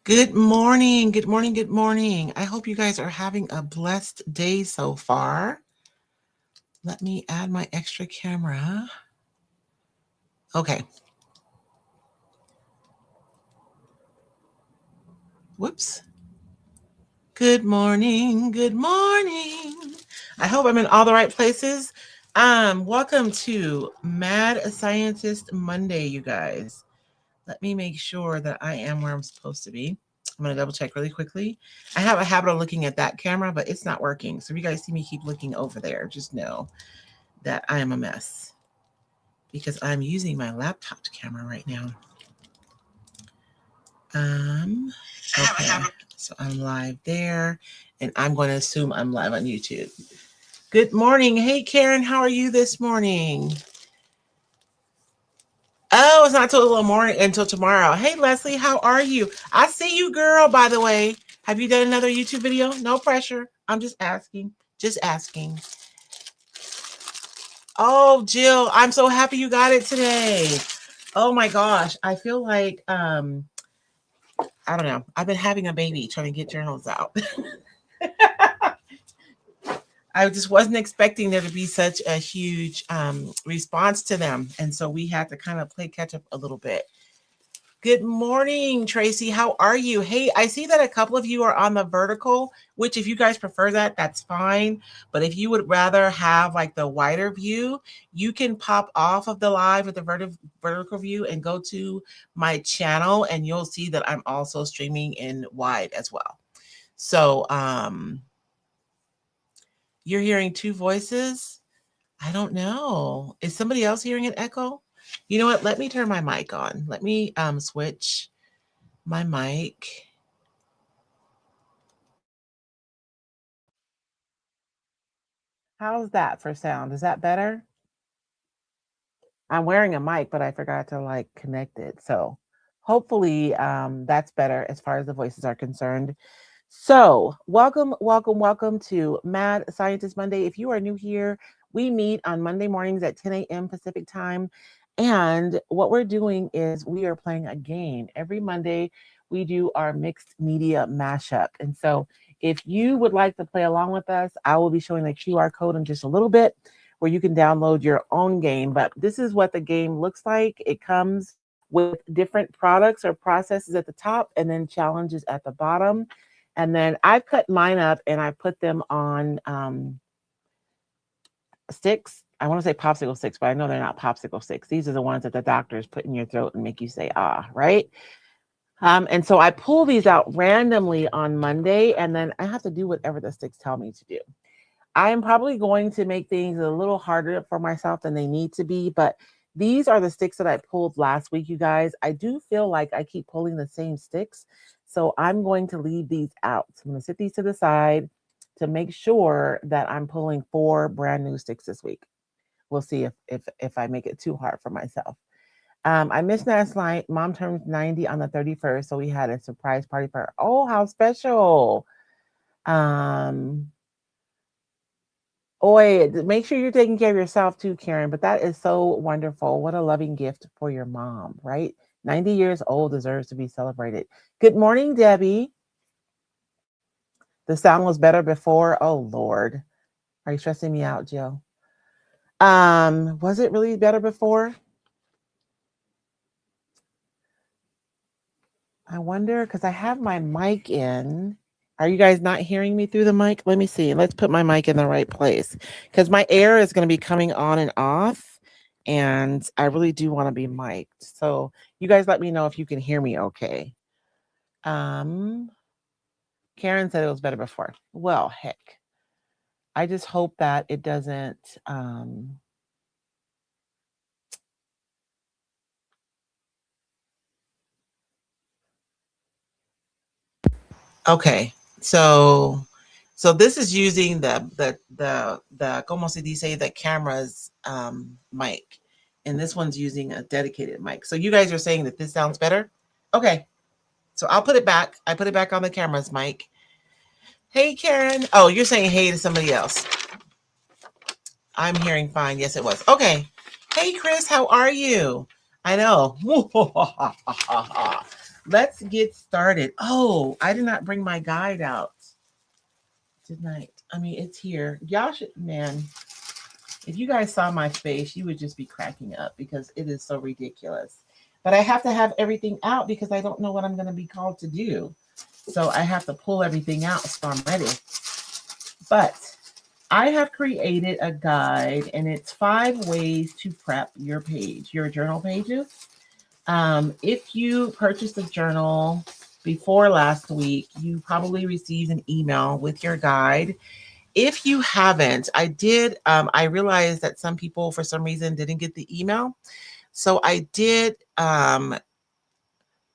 Good morning. Good morning. Good morning. I hope you guys are having a blessed day so far. Let me add my extra camera. Okay. Whoops. Good morning. Good morning. I hope I'm in all the right places. Welcome to Mad Scientist Monday, you guys. Let me make sure that I am where I'm supposed to be. I'm going to double check really quickly. I have a habit of looking at that camera, but it's not working. So if you guys see me keep looking over there, just know that I am a mess because I'm using my laptop camera right now. Okay, so I'm live there, and I'm going to assume I'm live on YouTube. Good morning. Hey, Karen, how are you this morning? Oh, it's not until tomorrow. Hey, Leslie, how are you? I see you, girl, by the way. Have you done another YouTube video? No pressure. I'm just asking. Just asking. Oh, Jill, I'm so happy you got it today. Oh my gosh. I feel like I don't know. I've been having a baby trying to get journals out. I just wasn't expecting there to be such a huge response to them. And so we had to kind of play catch up a little bit. Good morning, Tracy. How are you? Hey, I see that a couple of you are on the vertical, which if you guys prefer that, that's fine. But if you would rather have like the wider view, you can pop off of the live with the vertical view and go to my channel and you'll see that I'm also streaming in wide as well. So you're hearing two voices? I don't know. Is somebody else hearing an echo? You know what? Let me turn my mic on. Let me switch my mic. How's that for sound? Is that better? I'm wearing a mic, but I forgot to like connect it. So hopefully that's better as far as the voices are concerned. So welcome to Mad Scientist Monday. If you are new here, we meet on Monday mornings at 10 a.m. Pacific time. And what we're doing is we are playing a game. Every Monday, we do our mixed media mashup. And so if you would like to play along with us, I will be showing the QR code in just a little bit where you can download your own game. But this is what the game looks like. It comes with different products or processes at the top and then challenges at the bottom. And then I cut mine up and I put them on sticks. I want to say popsicle sticks, but I know they're not popsicle sticks. These are the ones that the doctors put in your throat and make you say, ah, right? And so I pull these out randomly on Monday, and then I have to do whatever the sticks tell me to do. I am probably going to make things a little harder for myself than they need to be, but these are the sticks that I pulled last week, you guys. I do feel like I keep pulling the same sticks, so I'm going to leave these out. So I'm going to sit these to the side to make sure that I'm pulling 4 brand new sticks this week. We'll see if I make it too hard for myself. I missed last night. Mom turned 90 on the 31st, so we had a surprise party for her. Oh, how special. Make sure you're taking care of yourself too, Karen. But that is so wonderful. What a loving gift for your mom, right? 90 years old deserves to be celebrated. Good morning, Debbie. The sound was better before. Oh, Lord. Are you stressing me out, Jill? Was it really better before? I wonder, because I have my mic in. Are you guys not hearing me through the mic? Let me see. Let's put my mic in the right place because my air is going to be coming on and off. And I really do want to be mic'd. So you guys let me know if you can hear me okay. Karen said it was better before. Well, heck. I just hope that it doesn't... Okay, so this is using the como se dice, the camera's mic, and this one's using a dedicated mic. So you guys are saying that this sounds better? Okay, so I'll put it back. I put it back on the camera's mic. Hey, Karen. Oh, you're saying hey to somebody else. I'm hearing fine. Yes, it was. Okay. Hey, Chris, how are you? I know. let's get started. Oh, I did not bring my guide out tonight. I mean, it's here. Y'all should, man, if you guys saw my face, you would just be cracking up because it is so ridiculous. But I have to have everything out because I don't know what I'm going to be called to do. So I have to pull everything out so I'm ready. But I have created a guide, and it's 5 ways to prep your page, your journal pages. If you purchased a journal before last week, you probably received an email with your guide. If you haven't, I realized that some people, for some reason, didn't get the email. So I did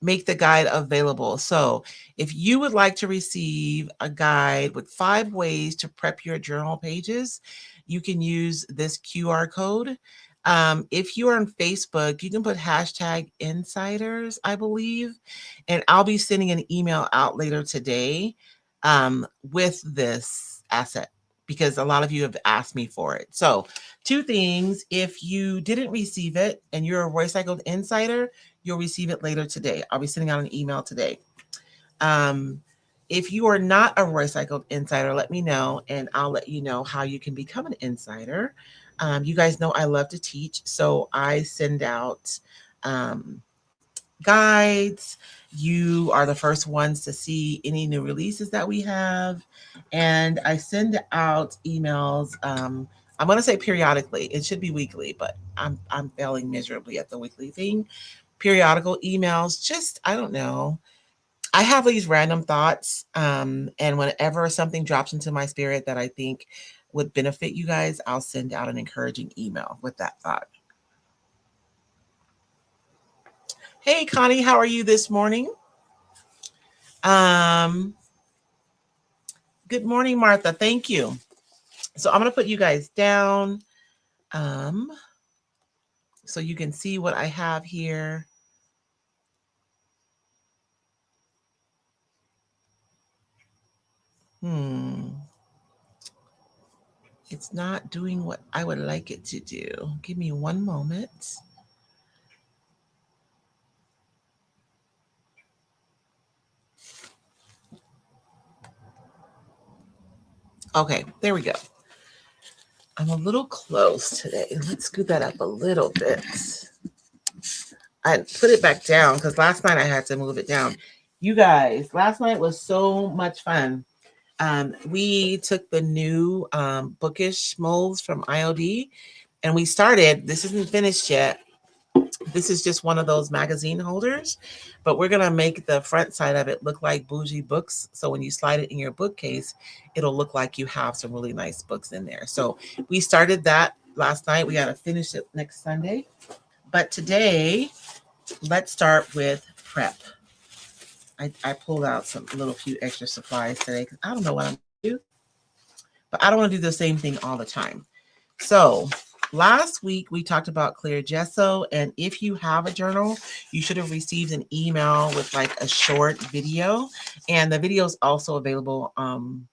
make the guide available. So if you would like to receive a guide with 5 ways to prep your journal pages, you can use this QR code. If you are on Facebook, you can put hashtag insiders, I believe, and I'll be sending an email out later today with this asset because a lot of you have asked me for it. So 2 things: if you didn't receive it and you're a Roycycled Insider, you'll receive it later today. I'll be sending out an email today. If you are not a Roycycled Insider, let me know, and I'll let you know how you can become an insider. You guys know I love to teach, so I send out guides. You are the first ones to see any new releases that we have, and I send out emails. I'm going to say periodically. It should be weekly, but I'm failing miserably at the weekly thing. Periodical emails, just, I don't know. I have these random thoughts, and whenever something drops into my spirit that I think would benefit you guys, I'll send out an encouraging email with that thought. Hey, Connie, how are you this morning? Good morning, Martha. Thank you. So I'm going to put you guys down so you can see what I have here. It's not doing what I would like it to do. Give me one moment. Okay, there we go. I'm a little close today. Let's scoot that up a little bit. I put it back down because last night I had to move it down. You guys, last night was so much fun. We took the new bookish molds from IOD and we started. This isn't finished yet. This is just one of those magazine holders, but we're going to make the front side of it look like bougie books. So when you slide it in your bookcase, it'll look like you have some really nice books in there. So we started that last night. We got to finish it next Sunday. But today, let's start with prep. I pulled out some little few extra supplies today because I don't know what I'm going to do, but I don't want to do the same thing all the time. So last week we talked about clear gesso, and if you have a journal, you should have received an email with like a short video, and the video is also available on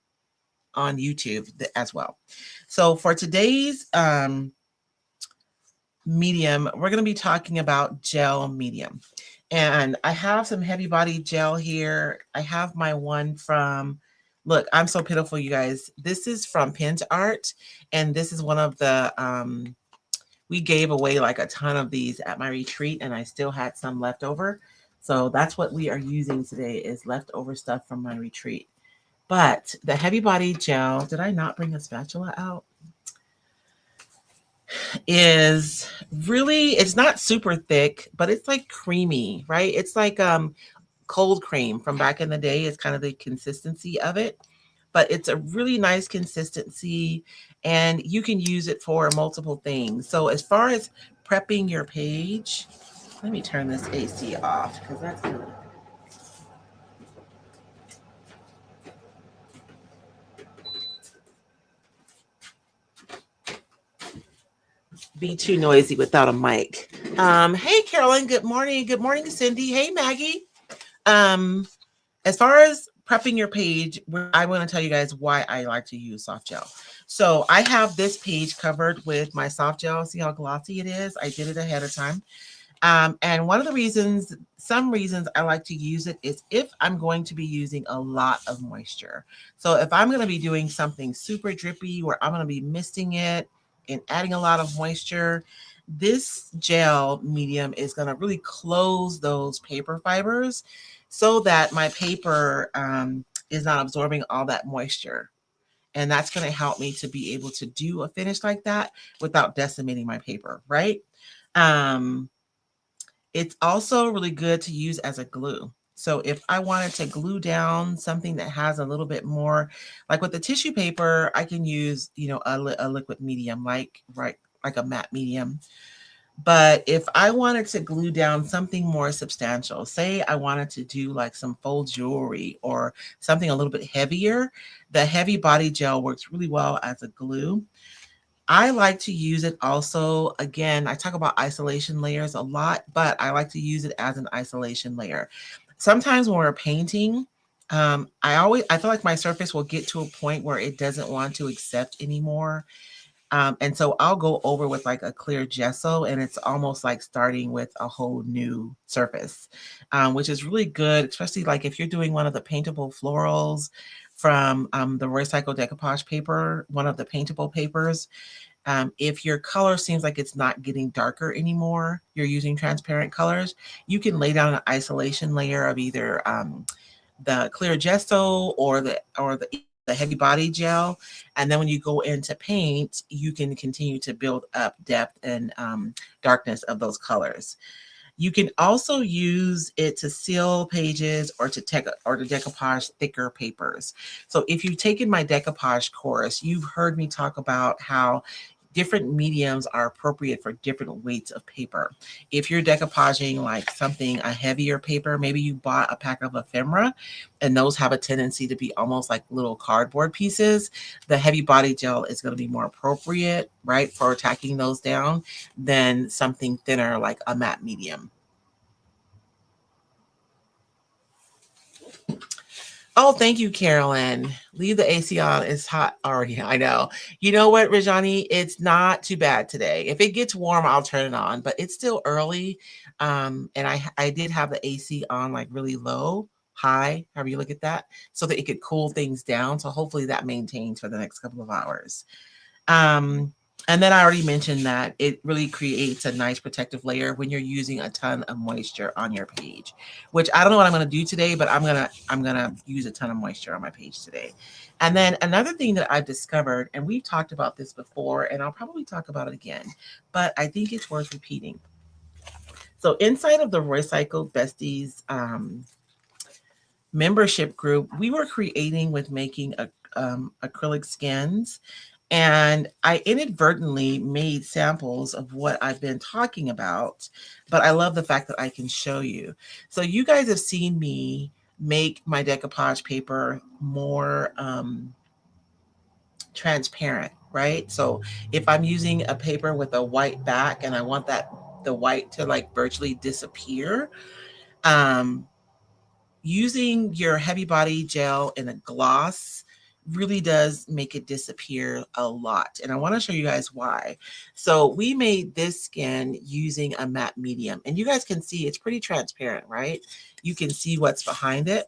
YouTube as well. So for today's medium, we're going to be talking about gel medium. And I have some heavy body gel here. I have my one from, look, I'm so pitiful, you guys. This is from Pint Art. And this is one of the, we gave away like a ton of these at my retreat and I still had some left over. So that's what we are using today is leftover stuff from my retreat. But the heavy body gel, did I not bring a spatula out? Is really, it's not super thick, but it's like creamy, right? It's like cold cream from back in the day. It's kind of the consistency of it, but it's a really nice consistency and you can use it for multiple things. So as far as prepping your page, let me turn this AC off because that's gonna be too noisy without a mic. Hey, Carolyn, good morning. Good morning, Cindy. Hey, Maggie. As far as prepping your page, I want to tell you guys why I like to use soft gel. So I have this page covered with my soft gel. See how glossy it is? I did it ahead of time. And one of the reasons, some reasons I like to use it is if I'm going to be using a lot of moisture. So if I'm going to be doing something super drippy where I'm going to be misting it and adding a lot of moisture, this gel medium is going to really close those paper fibers so that my paper is not absorbing all that moisture. And that's going to help me to be able to do a finish like that without decimating my paper, right? Um, it's also really good to use as a glue. So if I wanted to glue down something that has a little bit more, like with the tissue paper, I can use, you know, a liquid medium, like, right, like a matte medium. But if I wanted to glue down something more substantial, say I wanted to do like some faux jewelry or something a little bit heavier, the heavy body gel works really well as a glue. I like to use it also, again, I talk about isolation layers a lot, but I like to use it as an isolation layer. Sometimes when we're painting, I feel like my surface will get to a point where it doesn't want to accept anymore. And so I'll go over with like a clear gesso, and it's almost like starting with a whole new surface, which is really good, especially like if you're doing one of the paintable florals from the Roycycled Decoupage paper, one of the paintable papers. If your color seems like it's not getting darker anymore, you're using transparent colors, you can lay down an isolation layer of either the clear gesso or the heavy body gel. And then when you go into paint, you can continue to build up depth and darkness of those colors. You can also use it to seal pages or to decoupage thicker papers. So if you've taken my decoupage course, you've heard me talk about how different mediums are appropriate for different weights of paper. If you're decoupaging like something, a heavier paper, maybe you bought a pack of ephemera, and those have a tendency to be almost like little cardboard pieces. The heavy body gel is going to be more appropriate, right, for tacking those down than something thinner like a matte medium. Oh, thank you, Carolyn. Leave the AC on. It's hot already. I know. You know what, Rajani? It's not too bad today. If it gets warm, I'll turn it on, but it's still early. And I did have the AC on like really low, high, however you look at that, so that it could cool things down. So hopefully that maintains for the next couple of hours. Um, and then I already mentioned that it really creates a nice protective layer when you're using a ton of moisture on your page, which I don't know what I'm going to do today, but I'm going to use a ton of moisture on my page today. And then another thing that I've discovered, and we've talked about this before, and I'll probably talk about it again, but I think it's worth repeating. So inside of the Roycycled Besties membership group, we were creating with making acrylic skins. And I inadvertently made samples of what I've been talking about, but I love the fact that I can show you. So you guys have seen me make my decoupage paper more transparent, right? So if I'm using a paper with a white back and I want the white to like virtually disappear, um, using your heavy body gel in a gloss really does make it disappear a lot. And I want to show you guys why. So we made this skin using a matte medium, and you guys can see it's pretty transparent, right? You can see what's behind it.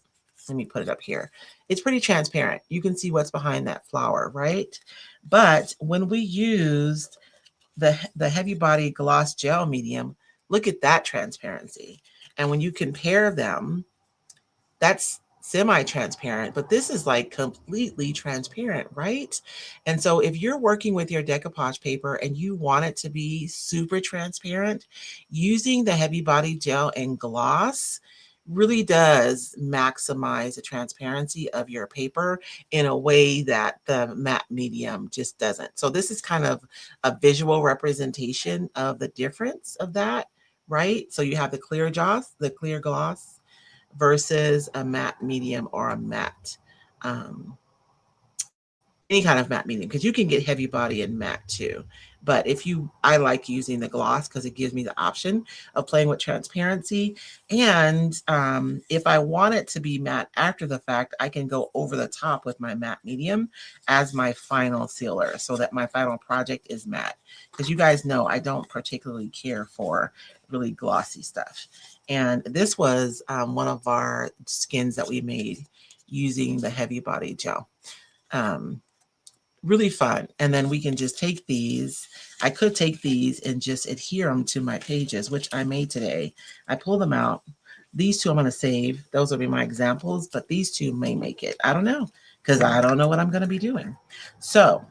Let me put it up here. It's pretty transparent. You can see what's behind that flower, right? But when we used the heavy body gloss gel medium, look at that transparency. And when you compare them, that's semi-transparent, but this is like completely transparent, right? And so if you're working with your decoupage paper and you want it to be super transparent, using the heavy body gel and gloss really does maximize the transparency of your paper in a way that the matte medium just doesn't. So this is kind of a visual representation of the difference of that, right? So you have the clear gloss versus a matte medium or a matte any kind of matte medium, because you can get heavy body and matte too. But I like using the gloss because it gives me the option of playing with transparency. And if I want it to be matte after the fact, I can go over the top with my matte medium as my final sealer so that my final project is matte. Because you guys know I don't particularly care for really glossy stuff. And this was one of our skins that we made using the heavy body gel. Really fun. And then we can just take these. I could take these and just adhere them to my pages, which I made today. I pull them out. These two I'm going to save. Those will be my examples, but these two may make it. I don't know, because I don't know what I'm going to be doing. So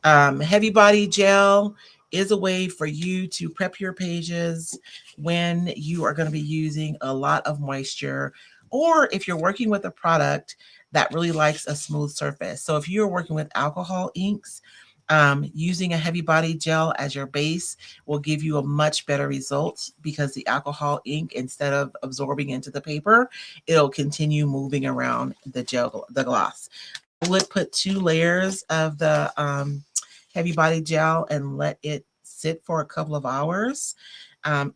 heavy body gel is a way for you to prep your pages when you are going to be using a lot of moisture, or if you're working with a product that really likes a smooth surface. So if you're working with alcohol inks, using a heavy body gel as your base will give you a much better result, because the alcohol ink, instead of absorbing into the paper, it'll continue moving around the gloss. I would put 2 layers of the heavy body gel and let it sit for a couple of hours.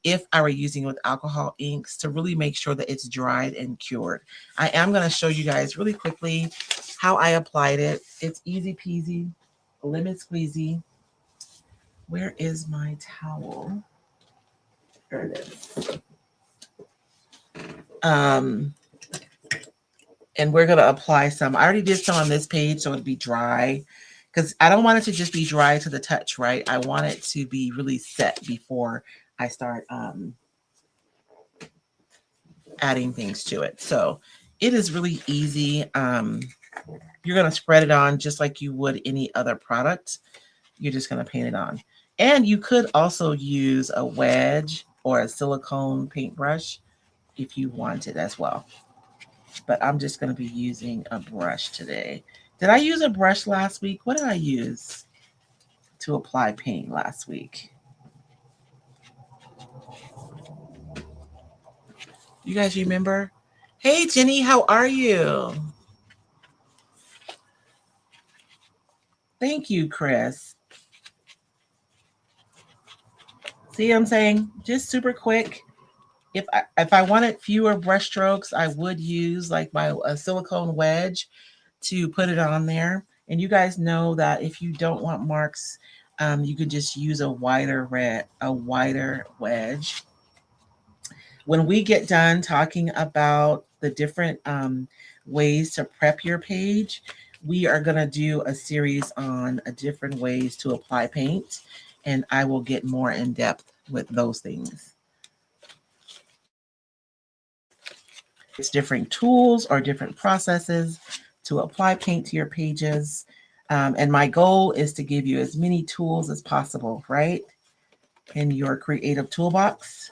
If I were using with alcohol inks, to really make sure that it's dried and cured. I am going to show you guys really quickly how I applied it. It's easy peasy, lemon squeezy. Where is my towel? There it is. And we're going to apply some. I already did some on this page, so it'll be dry, because I don't want it to just be dry to the touch, right? I want it to be really set before I start adding things to it. So it is really easy. You're going to spread it on just like you would any other product. You're just going to paint it on. And you could also use a wedge or a silicone paintbrush if you wanted as well. But I'm just going to be using a brush today. Did I use a brush last week? What did I use to apply paint last week? You guys remember? Hey, Jenny, how are you? Thank you, Chris. See what I'm saying? Just super quick. If I wanted fewer brush strokes, I would use like a silicone wedge to put it on there. And you guys know that if you don't want marks, you could just use a wider wedge. When we get done talking about the different ways to prep your page, we are going to do a series on different ways to apply paint, and I will get more in depth with those things. It's different tools or different processes to apply paint to your pages. And my goal is to give you as many tools as possible, right, in your creative toolbox,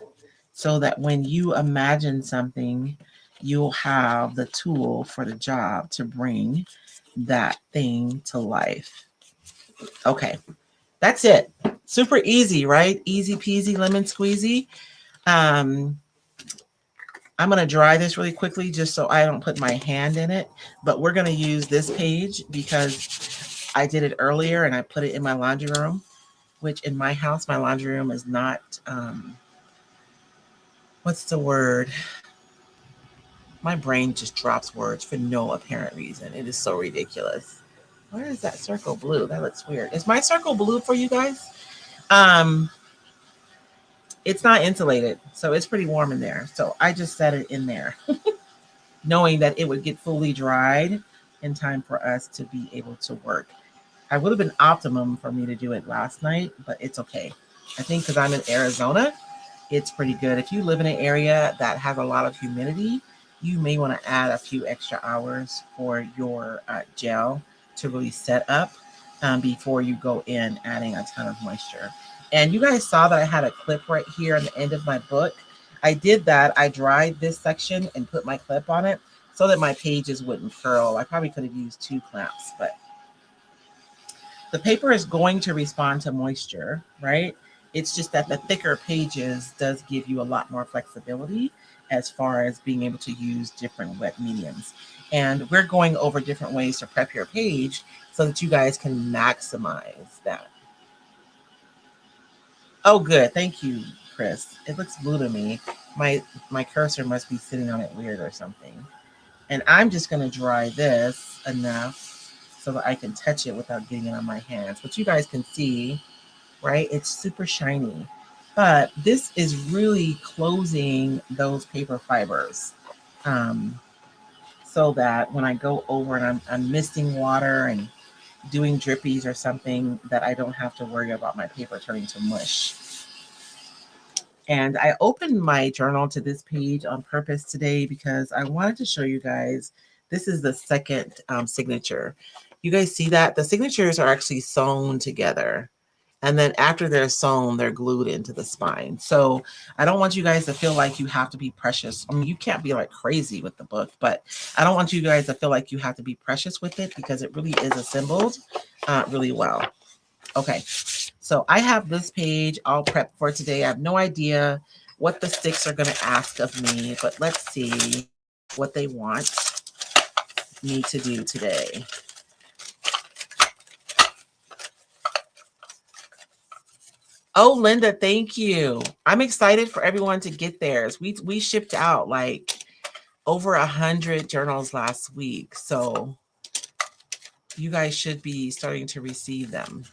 so that when you imagine something, you'll have the tool for the job to bring that thing to life. Okay, that's it. Super easy, right? Easy peasy, lemon squeezy. I'm going to dry this really quickly just so I don't put my hand in it. But we're going to use this page because I did it earlier and I put it in my laundry room, which in my house, my laundry room is not, what's the word? My brain just drops words for no apparent reason. It is so ridiculous. Where is that circle blue? That looks weird. Is my circle blue for you guys? It's not insulated, so it's pretty warm in there. So I just set it in there, knowing that it would get fully dried in time for us to be able to work. I would have been optimum for me to do it last night, but it's okay. I think because I'm in Arizona, it's pretty good. If you live in an area that has a lot of humidity, you may want to add a few extra hours for your gel to really set up before you go in adding a ton of moisture. And you guys saw that I had a clip right here on the end of my book. I did that. I dried this section and put my clip on it so that my pages wouldn't curl. I probably could have used 2 clamps, but the paper is going to respond to moisture, right? It's just that the thicker pages does give you a lot more flexibility as far as being able to use different wet mediums. And we're going over different ways to prep your page so that you guys can maximize that. Oh, good. Thank you, Chris. It looks blue to me. My cursor must be sitting on it weird or something. And I'm just going to dry this enough so that I can touch it without getting it on my hands. But you guys can see, right? It's super shiny. But this is really closing those paper fibers. So that when I go over and I'm misting water and doing drippies or something, that I don't have to worry about my paper turning to mush. And I opened my journal to this page on purpose today because I wanted to show you guys, this is the second signature. You guys see that? The signatures are actually sewn together. And then after they're sewn, they're glued into the spine. So I don't want you guys to feel like you have to be precious. I mean, you can't be like crazy with the book, but I don't want you guys to feel like you have to be precious with it because it really is assembled really well. Okay, so I have this page all prepped for today. I have no idea what the sticks are going to ask of me, but let's see what they want me to do today. Oh, Linda, thank you. I'm excited for everyone to get theirs. We shipped out like over 100 journals last week, so you guys should be starting to receive them.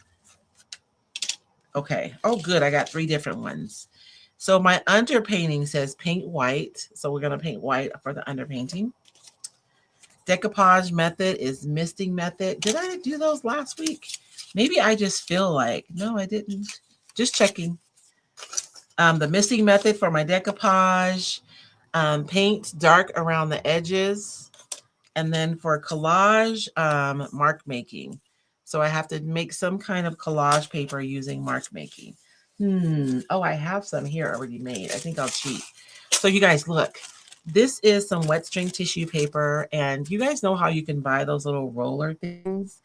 Okay. Oh, good. I got 3 different ones. So my underpainting says paint white. So we're going to paint white for the underpainting. Decoupage method is misting method. Did I do those last week? Maybe I just feel like, no, I didn't. Just checking. The misting method for my decoupage. Paint dark around the edges. And then for collage, mark making. So I have to make some kind of collage paper using mark making. Oh, I have some here already made. I think I'll cheat. So you guys, look. This is some wet string tissue paper. And you guys know how you can buy those little roller things.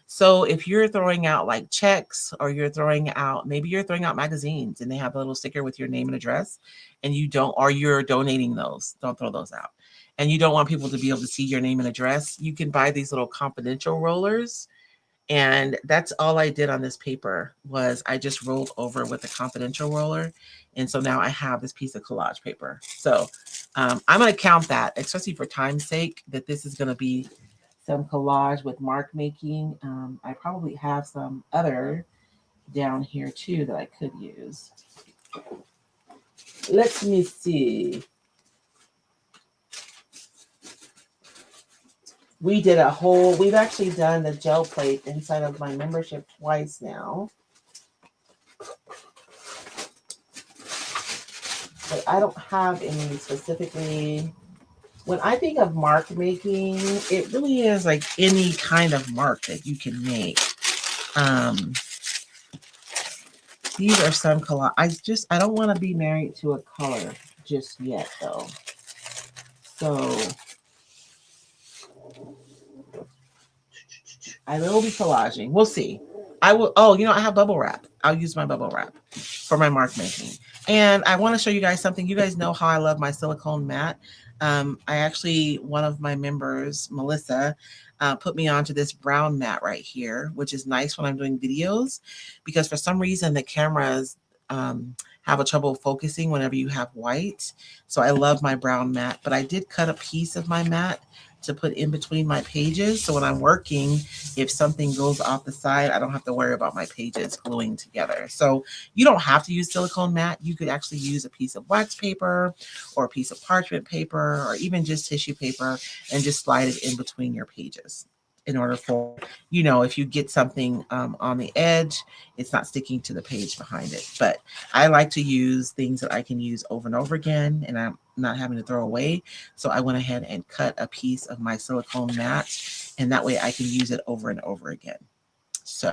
So if you're throwing out like checks or you're throwing out, maybe you're throwing out magazines and they have a little sticker with your name and address and you don't, or you're donating those, don't throw those out. And you don't want people to be able to see your name and address, you can buy these little confidential rollers. And that's all I did on this paper was I just rolled over with a confidential roller. And so now I have this piece of collage paper. So I'm going to count that, especially for time's sake, that this is going to be some collage with mark making. I probably have some other down here too that I could use. Let me see. We've actually done the gel plate inside of my membership twice now. But I don't have any specifically. When I think of mark making, it really is like any kind of mark that you can make. These are some collage. I don't want to be married to a color just yet though. So I will be collaging. We'll see. I will. Oh, I have bubble wrap. I'll use my bubble wrap for my mark making. And I want to show you guys something. You guys know how I love my silicone mat. One of my members, Melissa, put me onto this brown mat right here, which is nice when I'm doing videos because for some reason the cameras have a trouble focusing whenever you have white. So I love my brown mat, but I did cut a piece of my mat to put in between my pages. So when I'm working, if something goes off the side, I don't have to worry about my pages gluing together. So you don't have to use silicone mat. You could actually use a piece of wax paper or a piece of parchment paper or even just tissue paper and just slide it in between your pages in order for, if you get something on the edge, it's not sticking to the page behind it. But I like to use things that I can use over and over again and I'm not having to throw away. So I went ahead and cut a piece of my silicone mat and that way I can use it over and over again. So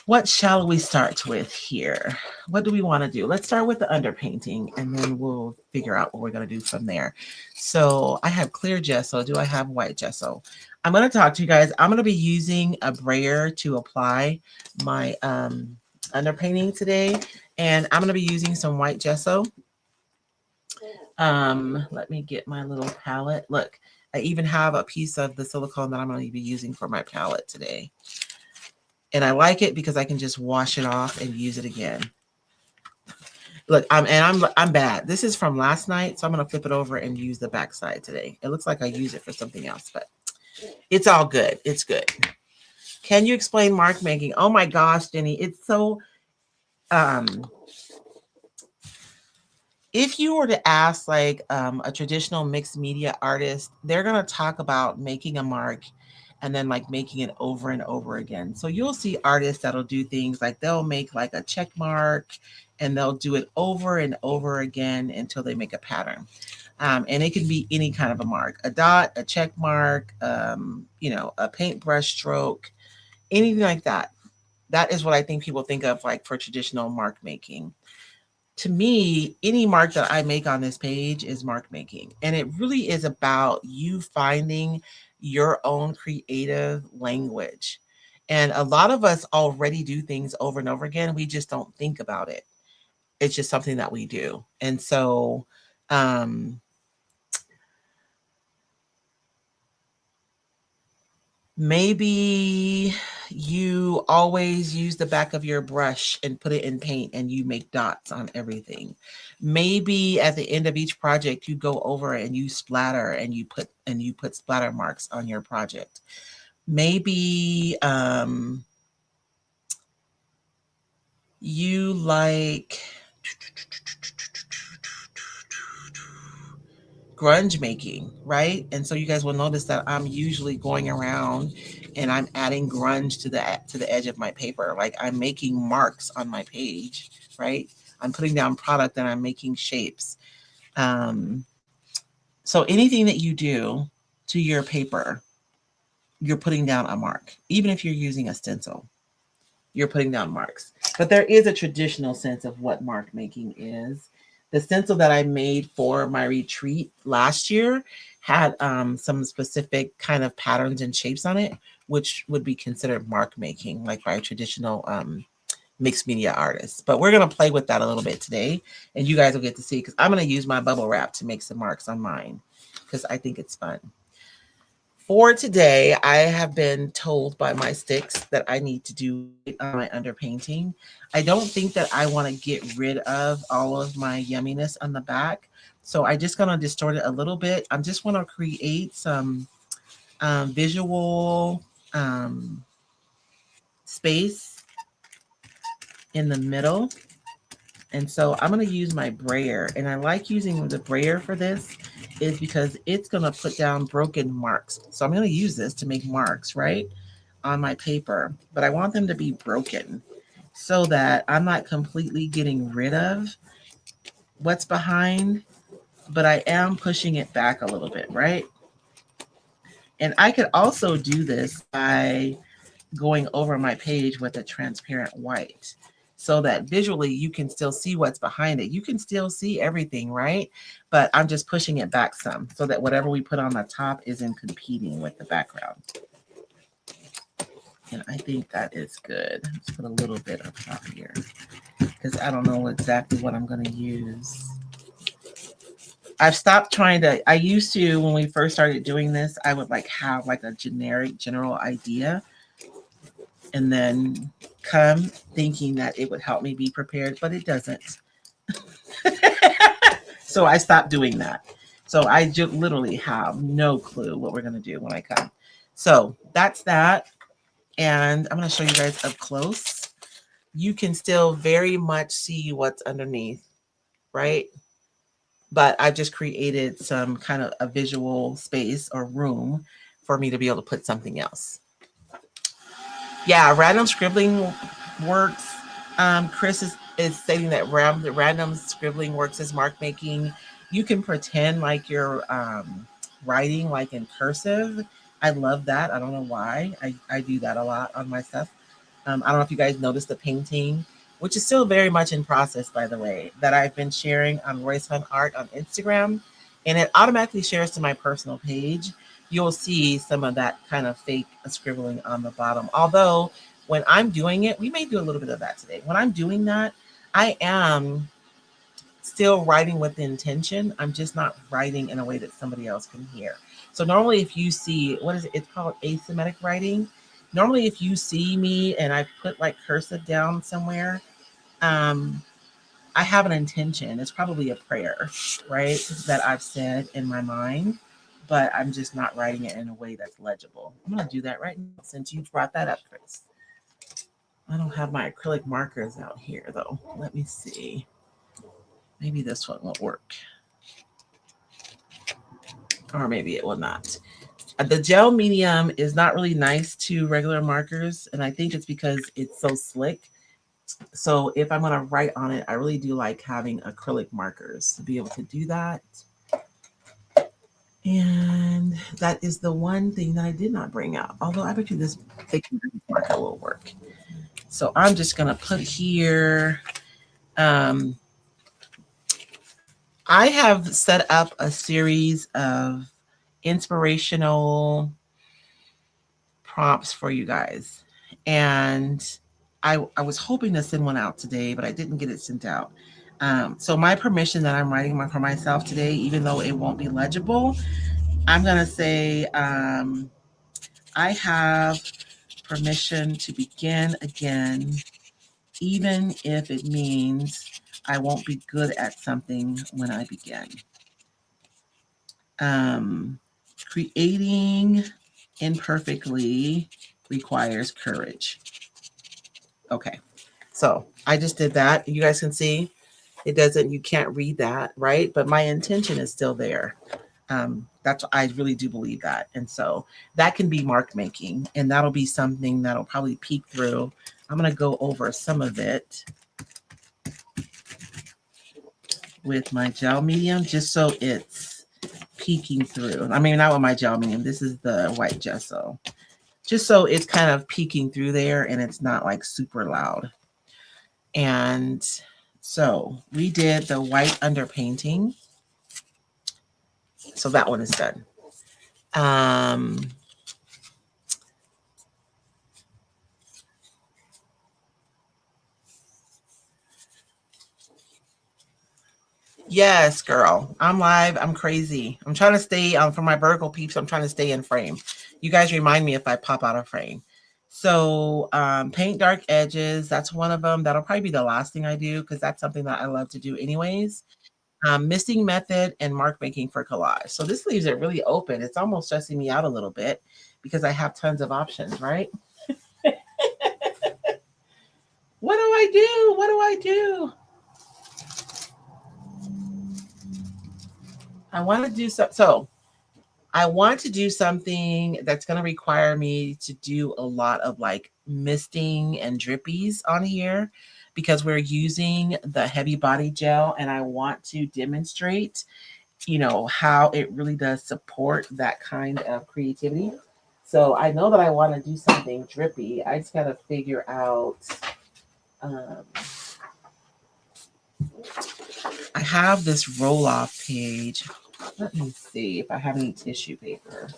what shall we start with here? What do we want to do? Let's start with the underpainting and then we'll figure out what we're going to do from there. So I have clear gesso. Do I have white gesso? I'm going to talk to you guys. I'm going to be using a brayer to apply my underpainting today. And I'm going to be using some white gesso. Let me get my little palette. Look, I even have a piece of the silicone that I'm going to be using for my palette today. And I like it because I can just wash it off and use it again. Look, I'm bad. This is from last night, so I'm going to flip it over and use the back side today. It looks like I use it for something else, but it's all good. It's good. Can you explain mark making? Oh my gosh, Jenny, it's so if you were to ask like a traditional mixed media artist, they're going to talk about making a mark and then like making it over and over again. So you'll see artists that'll do things like they'll make like a check mark and they'll do it over and over again until they make a pattern. And it can be any kind of a mark, a dot, a check mark, you know, a paintbrush stroke, anything like that. That is what I think people think of like for traditional mark making. To me, any mark that I make on this page is mark making. And it really is about you finding your own creative language. And a lot of us already do things over and over again. We just don't think about it. It's just something that we do. And so, maybe you always use the back of your brush and put it in paint and you make dots on everything. Maybe at the end of each project, you go over and you splatter and you put splatter marks on your project. Maybe you like grunge making, right? And so you guys will notice that I'm usually going around and I'm adding grunge to the edge of my paper. Like I'm making marks on my page, right? I'm putting down product and I'm making shapes. So anything that you do to your paper, you're putting down a mark. Even if you're using a stencil, you're putting down marks. But there is a traditional sense of what mark making is. The stencil that I made for my retreat last year had some specific kind of patterns and shapes on it, which would be considered mark making, like by a traditional mixed media artists. But we're going to play with that a little bit today, and you guys will get to see, because I'm going to use my bubble wrap to make some marks on mine, because I think it's fun. For today, I have been told by my sticks that I need to do my underpainting. I don't think that I want to get rid of all of my yumminess on the back. So I'm just going to distort it a little bit. I'm just going to create some visual space in the middle. And so I'm going to use my brayer. And I like using the brayer for this is because it's going to put down broken marks. So I'm going to use this to make marks, right, on my paper. But I want them to be broken so that I'm not completely getting rid of what's behind, but I am pushing it back a little bit, right? And I could also do this by going over my page with a transparent white, so that visually you can still see what's behind it. You can still see everything, right? But I'm just pushing it back some so that whatever we put on the top isn't competing with the background. And I think that is good. Let's put a little bit up top here because I don't know exactly what I'm going to use. I've stopped trying to, I used to, when we first started doing this, I would like have like a general idea and then come thinking that it would help me be prepared, but it doesn't. So I stopped doing that. So I literally have no clue what we're going to do when I come. So that's that. And I'm going to show you guys up close. You can still very much see what's underneath, right? But I've just created some kind of a visual space or room for me to be able to put something else. Yeah, random scribbling works. Chris is stating that random scribbling works as mark making. You can pretend like you're writing like in cursive. I love that. I don't know why. I do that a lot on my stuff. I don't know if you guys noticed the painting, which is still very much in process, by the way, that I've been sharing on Royce Hunt Art on Instagram. And it automatically shares to my personal page. You'll see some of that kind of fake scribbling on the bottom. Although when I'm doing it, we may do a little bit of that today. When I'm doing that, I am still writing with the intention. I'm just not writing in a way that somebody else can hear. So normally if you see, what is it? It's called asymmetric writing. Normally if you see me and I put like cursive down somewhere, I have an intention. It's probably a prayer, right? That I've said in my mind, but I'm just not writing it in a way that's legible. I'm going to do that right now since you brought that up, Chris. I don't have my acrylic markers out here though. Let me see. Maybe this one will work. Or maybe it will not. The gel medium is not really nice to regular markers, and I think it's because it's so slick. So if I'm going to write on it, I really do like having acrylic markers to be able to do that. And that is the one thing that I did not bring out. Although I bet you this thick marker will work. So I'm just going to put here. I have set up a series of inspirational prompts for you guys. And I was hoping to send one out today, but I didn't get it sent out. So my permission that I'm writing for myself today, even though it won't be legible, I'm going to say, I have permission to begin again, even if it means I won't be good at something when I begin. Creating imperfectly requires courage. Okay, so I just did that. You guys can see it doesn't, you can't read that, right? But my intention is still there. That's, I really do believe that. And so that can be mark making, and that'll be something that'll probably peek through. I'm going to go over some of it with my gel medium, just so it's peeking through. I mean, not with my gel medium. This is the white gesso. Just so it's kind of peeking through there and it's not like super loud. And so we did the white underpainting. So that one is done. Yes, girl. I'm live. I'm crazy. I'm trying to stay for my vertical peeps. I'm trying to stay in frame. You guys remind me if I pop out of frame. So paint dark edges. That's one of them. That'll probably be the last thing I do because that's something that I love to do anyways. Missing method and mark making for collage. So this leaves it really open. It's almost stressing me out a little bit because I have tons of options, right? What do I do? What do I do? I want to do so I want to do something that's going to require me to do a lot of like misting and drippies on here because we're using the heavy body gel, and I want to demonstrate, you know, how it really does support that kind of creativity. So I know that I want to do something drippy. I just got to figure out, I have this roll off page. Let me see if I have any tissue paper.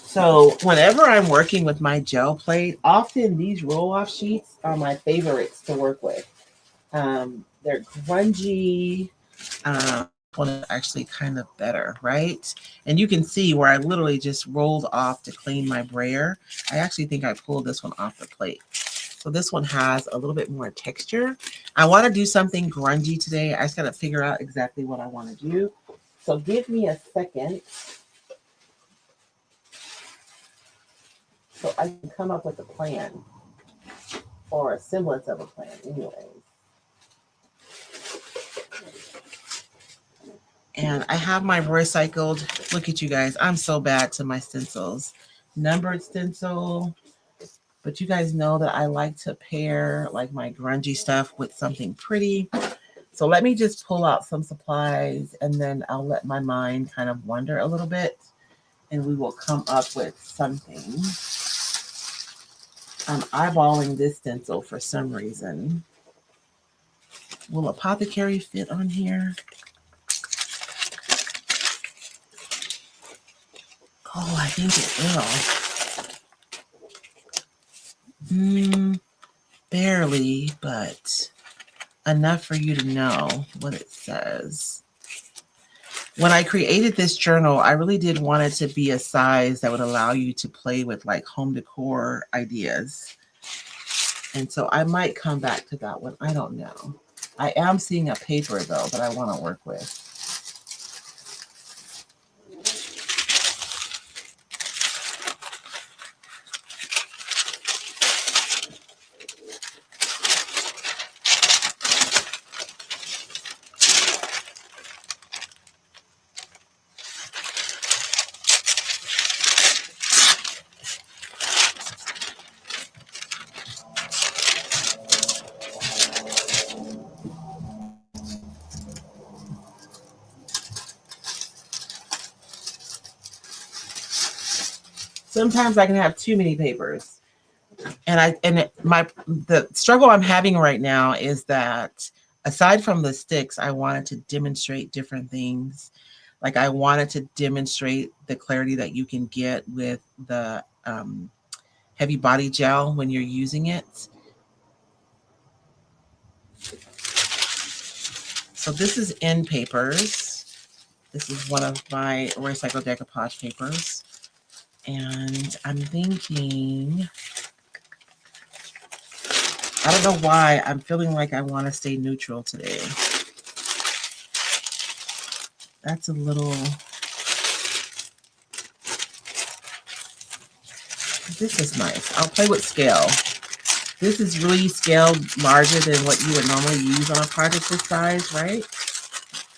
So whenever I'm working with my gel plate, often these roll-off sheets are my favorites to work with. They're grungy. One is actually kind of better, right? And you can see where I literally just rolled off to clean my brayer. I actually think I pulled this one off the plate. So this one has a little bit more texture. I want to do something grungy today. I just got to figure out exactly what I want to do. So give me a second so I can come up with a plan or a semblance of a plan anyways. And I have my Roycycled. Look at you guys. I'm so bad to my stencils. Numbered stencil. But you guys know that I like to pair like my grungy stuff with something pretty. So let me just pull out some supplies and then I'll let my mind kind of wander a little bit and we will come up with something. I'm eyeballing this stencil for some reason. Will Apothecary fit on here? Oh, I think it will. Barely, but enough for you to know what it says. When I created this journal, I really did want it to be a size that would allow you to play with like home decor ideas. And so I might come back to that one. I don't know. I am seeing a paper though that I want to work with. Sometimes I can have too many papers. And the struggle I'm having right now is that aside from the sticks, I wanted to demonstrate different things. Like I wanted to demonstrate the clarity that you can get with the heavy body gel when you're using it. So this is in papers. This is one of my Roycycled Decoupage papers. And I'm thinking, I don't know why, I'm feeling like I want to stay neutral today. That's a little, this is nice. I'll play with scale. This is really scaled larger than what you would normally use on a project this size, right?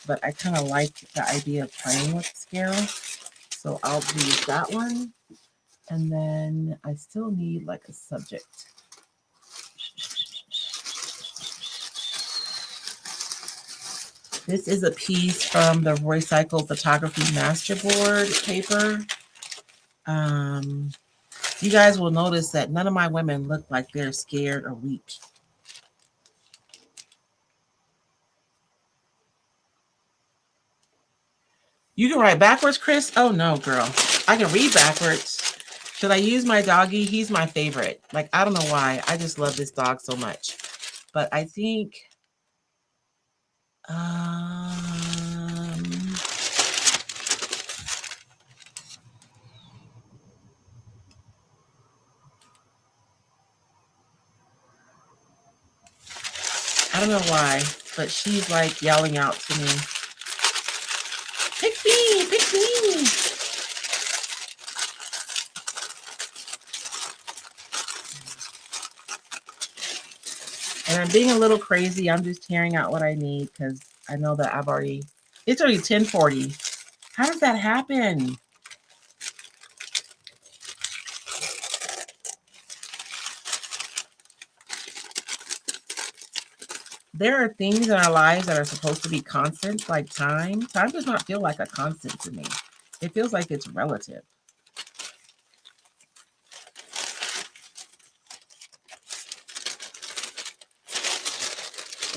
But I kind of like the idea of playing with scale. So I'll use that one. And then I still need like a subject. This is a piece from the Roycycled Photography Masterboard paper. You guys will notice that none of my women look like they're scared or weak. You can write backwards, Chris? Oh no, girl. I can read backwards. Should I use my doggy? He's my favorite. Like, I don't know why. I just love this dog so much. But I think... I don't know why, but she's like yelling out to me. Pick me, pick me. And I'm being a little crazy. I'm just tearing out what I need because I know that it's already 10:40. How does that happen? There are things in our lives that are supposed to be constant, like time. Time does not feel like a constant to me. It feels like it's relative.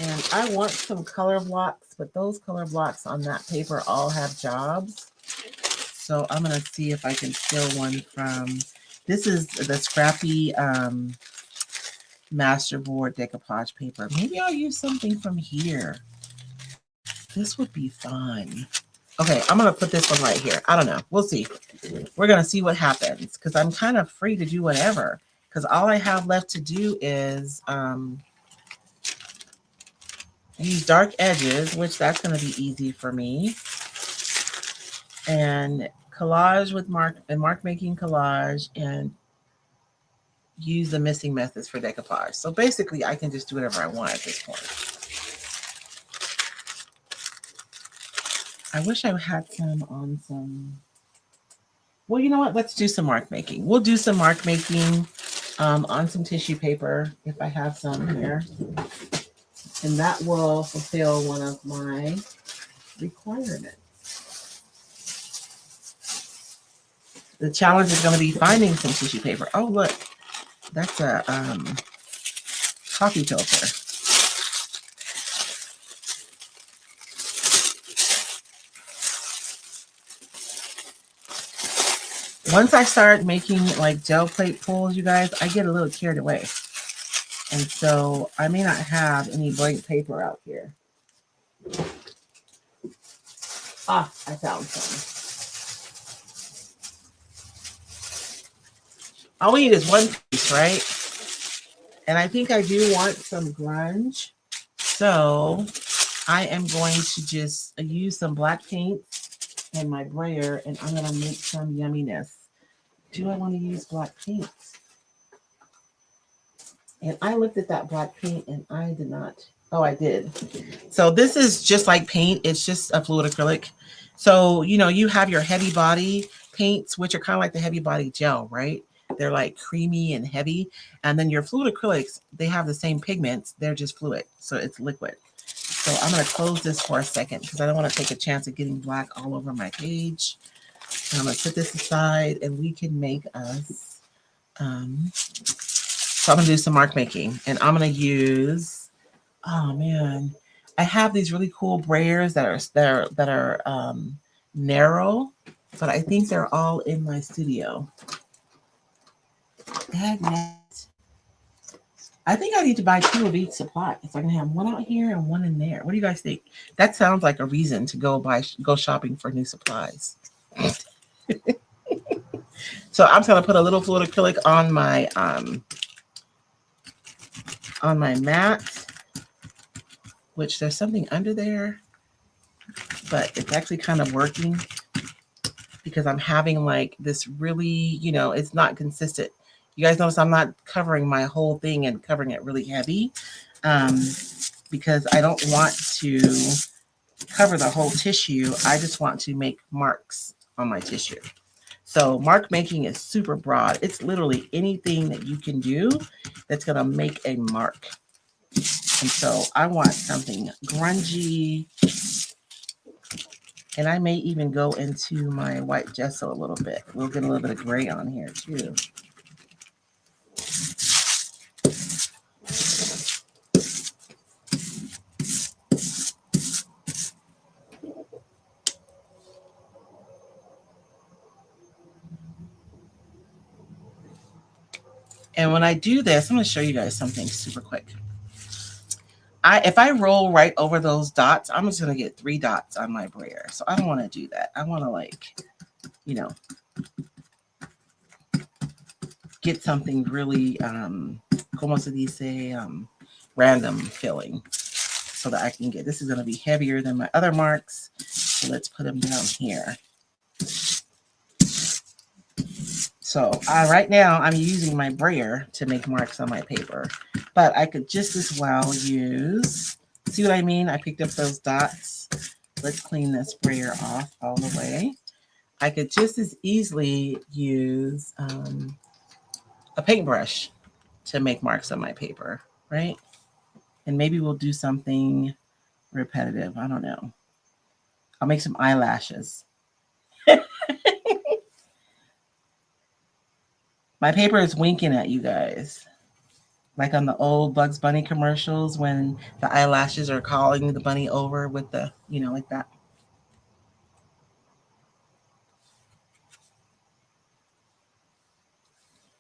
And I want some color blocks, but those color blocks on that paper all have jobs. So I'm going to see if I can steal one from, this is the scrappy Masterboard decoupage paper. Maybe I'll use something from here. This would be fun. Okay, I'm going to put this one right here. I don't know. We'll see. We're going to see what happens because I'm kind of free to do whatever because all I have left to do is use dark edges, which that's going to be easy for me. And collage with mark making collage and use the missing methods for decoupage. So basically I can just do whatever I want at this point. I wish I had some on some, well, you know what? Let's do some mark making. We'll do some mark making on some tissue paper if I have some here. And that will fulfill one of my requirements. The challenge is going to be finding some tissue paper. Oh, look, that's a coffee filter. Once I start making like gel plate pulls, you guys, I get a little carried away. And so I may not have any blank paper out here. Ah, I found some. All we need is one piece, right? And I think I do want some grunge. So I am going to just use some black paint and my brayer, and I'm going to make some yumminess. Do I want to use black paint? And I looked at that black paint and I did not. Oh, I did. So this is just like paint. It's just a fluid acrylic. So, you know, you have your heavy body paints, which are kind of like the heavy body gel, right? They're like creamy and heavy. And then your fluid acrylics, they have the same pigments. They're just fluid. So it's liquid. So I'm going to close this for a second because I don't want to take a chance of getting black all over my page. And I'm going to set this aside and we can make us, so I'm going to do some mark making and I'm going to use, oh man, I have these really cool brayers that are narrow, but I think they're all in my studio. I think I need to buy 2 of each supply. So I can have one out here and one in there. What do you guys think? That sounds like a reason to go shopping for new supplies. So I'm going to put a little fluid acrylic on my mat, which there's something under there, but it's actually kind of working because I'm having like this really, you know, it's not consistent. You guys notice I'm not covering my whole thing and covering it really heavy because I don't want to cover the whole tissue. I just want to make marks on my tissue. So mark making is super broad. It's literally anything that you can do that's going to make a mark. And so I want something grungy. And I may even go into my white gesso a little bit. We'll get a little bit of gray on here too. And when I do this, I'm going to show you guys something super quick. If I roll right over those dots, I'm just going to get 3 dots on my brayer. So I don't want to do that. I want to like, you know, get something really, como se dice, random filling so that I can get, this is going to be heavier than my other marks. So let's put them down here. So right now I'm using my brayer to make marks on my paper, but I could just as well use, see what I mean? I picked up those dots. Let's clean this brayer off all the way. I could just as easily use a paintbrush to make marks on my paper, right? And maybe we'll do something repetitive. I don't know. I'll make some eyelashes. My paper is winking at you guys. Like on the old Bugs Bunny commercials when the eyelashes are calling the bunny over with the, you know, like that.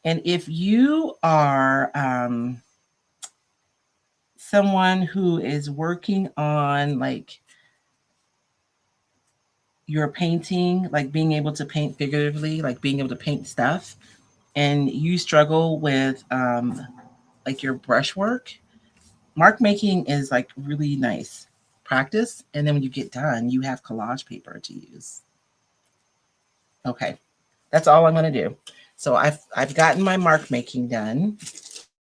And if you are someone who is working on like your painting, like being able to paint figuratively, like being able to paint stuff, and you struggle with like your brushwork, mark making is like really nice practice. And then when you get done, you have collage paper to use. Okay, that's all I'm going to do. So I've gotten my mark making done.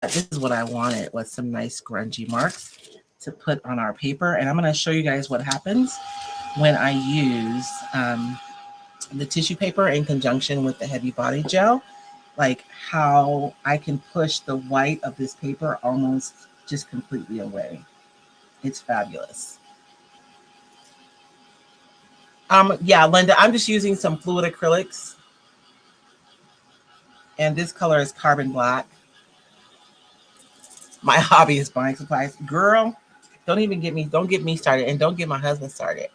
This is what I wanted, was some nice grungy marks to put on our paper. And I'm going to show you guys what happens when I use the tissue paper in conjunction with the heavy body gel. Like how I can push the white of this paper almost just completely away. It's fabulous. Yeah, Linda, I'm just using some fluid acrylics. And this color is carbon black. My hobby is buying supplies. Girl, don't get me started, and don't get my husband started.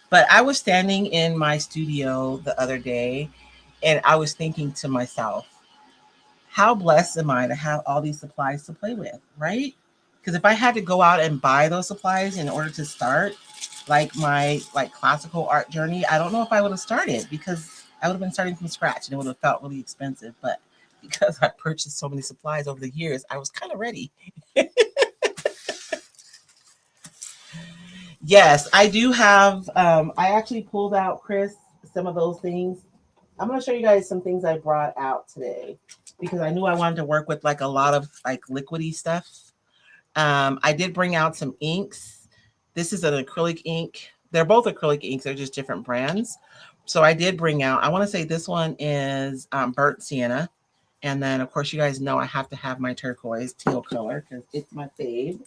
But I was standing in my studio the other day, And I was thinking to myself, how blessed am I to have all these supplies to play with, right? Because if I had to go out and buy those supplies in order to start like my like classical art journey, I don't know if I would have started, because I would have been starting from scratch and it would have felt really expensive. But because I purchased so many supplies over the years, I was kind of ready. Yes, I do have. I actually pulled out, Chris, some of those things. I'm going to show you guys some things I brought out today because I knew I wanted to work with like a lot of like liquidy stuff. I did bring out some inks. This is an acrylic ink. They're both acrylic inks. They're just different brands. So I did bring out, I want to say this one is burnt sienna. And then, of course, you guys know I have to have my turquoise teal color because it's my fave.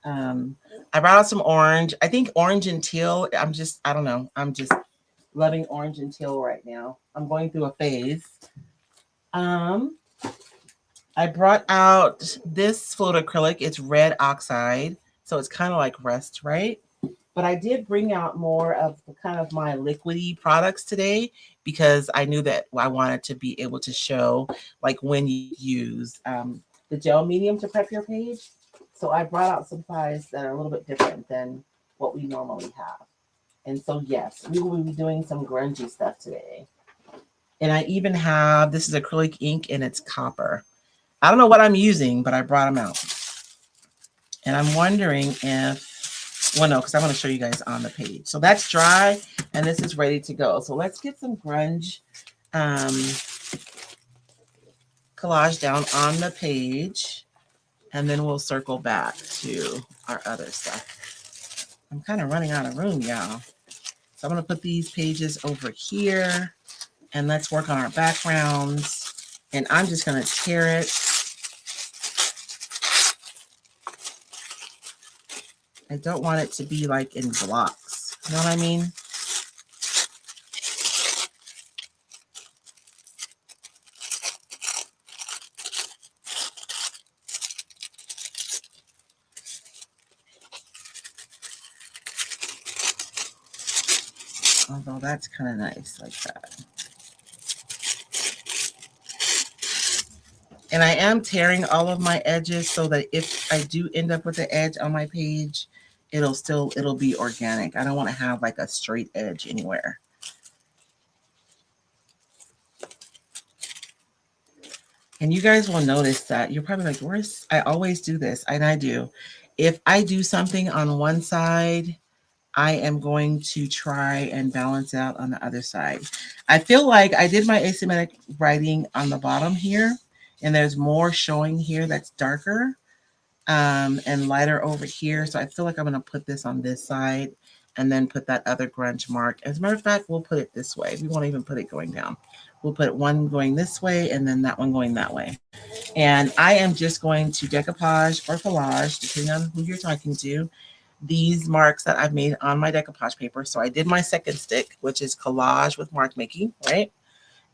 I brought out some orange. I think orange and teal, I don't know. I'm just loving orange and teal right now. I'm going through a phase. I brought out this float acrylic. It's red oxide. So it's kind of like rust, right? But I did bring out more of the kind of my liquidy products today because I knew that I wanted to be able to show like when you use the gel medium to prep your page. So I brought out supplies that are a little bit different than what we normally have. And so, yes, we will be doing some grungy stuff today. And I even have, this is acrylic ink and it's copper. I don't know what I'm using, but I brought them out. And I'm wondering if, well, no, because I want to show you guys on the page. So that's dry and this is ready to go. So let's get some grunge collage down on the page. And then we'll circle back to our other stuff. I'm kind of running out of room, y'all. So I'm going to put these pages over here and let's work on our backgrounds. And I'm just going to tear it. I don't want it to be like in blocks. You know what I mean? Although that's kind of nice like that. And I am tearing all of my edges so that if I do end up with the edge on my page, it'll be organic. I don't want to have like a straight edge anywhere. And you guys will notice that you're probably like, where's, I always do this, and I do. If I do something on one side, I am going to try and balance out on the other side. I feel like I did my asymmetric writing on the bottom here, and there's more showing here that's darker and lighter over here. So I feel like I'm going to put this on this side and then put that other grunge mark. As a matter of fact, we'll put it this way. We won't even put it going down. We'll put one going this way and then that one going that way. And I am just going to decoupage or collage, depending on who you're talking to, these marks that I've made on my decoupage paper. So I did my second stick, which is collage with mark making, right?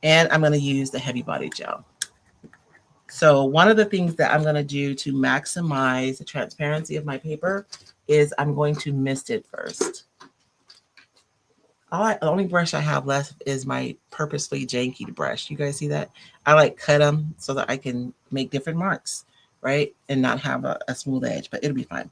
And I'm going to use the heavy body gel. So one of the things that I'm going to do to maximize the transparency of my paper is I'm going to mist it first. The only brush I have left is my purposely janky brush. You guys see that? I like cut them so that I can make different marks, right? And not have a smooth edge, but it'll be fine.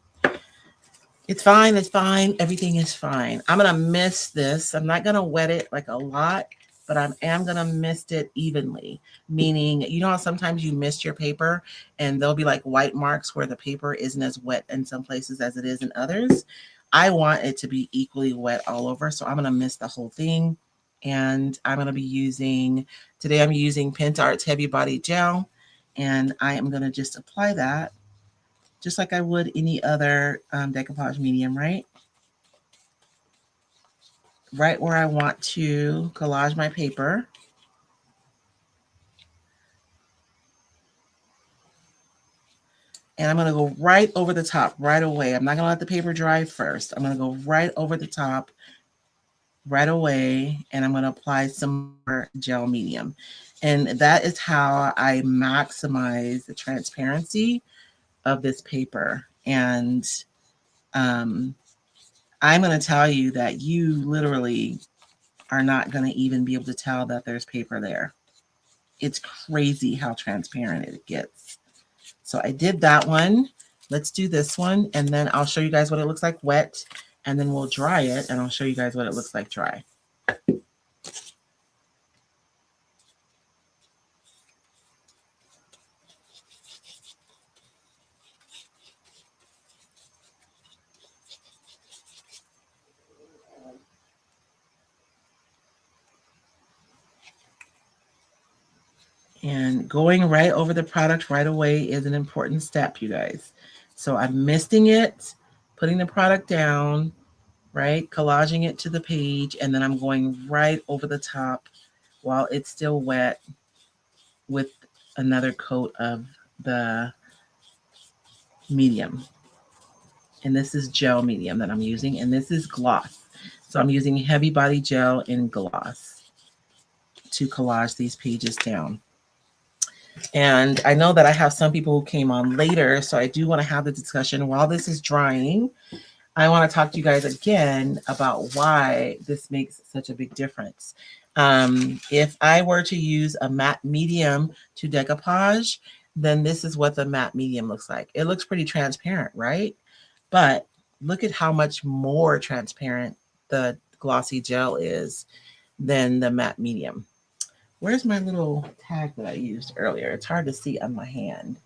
It's fine. It's fine. Everything is fine. I'm going to mist this. I'm not going to wet it like a lot, but I am going to mist it evenly, meaning, you know how sometimes you mist your paper and there'll be like white marks where the paper isn't as wet in some places as it is in others. I want it to be equally wet all over. So I'm going to mist the whole thing. And I'm going to be using, today I'm using PinterArt's Heavy Body Gel. And I am going to just apply that just like I would any other decoupage medium, right? Right where I want to collage my paper. And I'm going to go right over the top right away. I'm not going to let the paper dry first. I'm going to go right over the top right away. And I'm going to apply some more gel medium. And that is how I maximize the transparency of this paper. And I'm going to tell you that you literally are not going to even be able to tell that there's paper there. It's crazy how transparent it gets. So I did that one. Let's do this one, and then I'll show you guys what it looks like wet, and then we'll dry it, and I'll show you guys what it looks like dry. And going right over the product right away is an important step, you guys. So I'm misting it, putting the product down, right? Collaging it to the page, and then I'm going right over the top while it's still wet with another coat of the medium. And this is gel medium that I'm using, and this is gloss. So I'm using heavy body gel and gloss to collage these pages down. And I know that I have some people who came on later, so I do want to have the discussion while this is drying. I want to talk to you guys again about why this makes such a big difference. If I were to use a matte medium to decoupage, then this is what the matte medium looks like. It looks pretty transparent, right? But look at how much more transparent the glossy gel is than the matte medium. Where's my little tag that I used earlier? It's hard to see on my hand.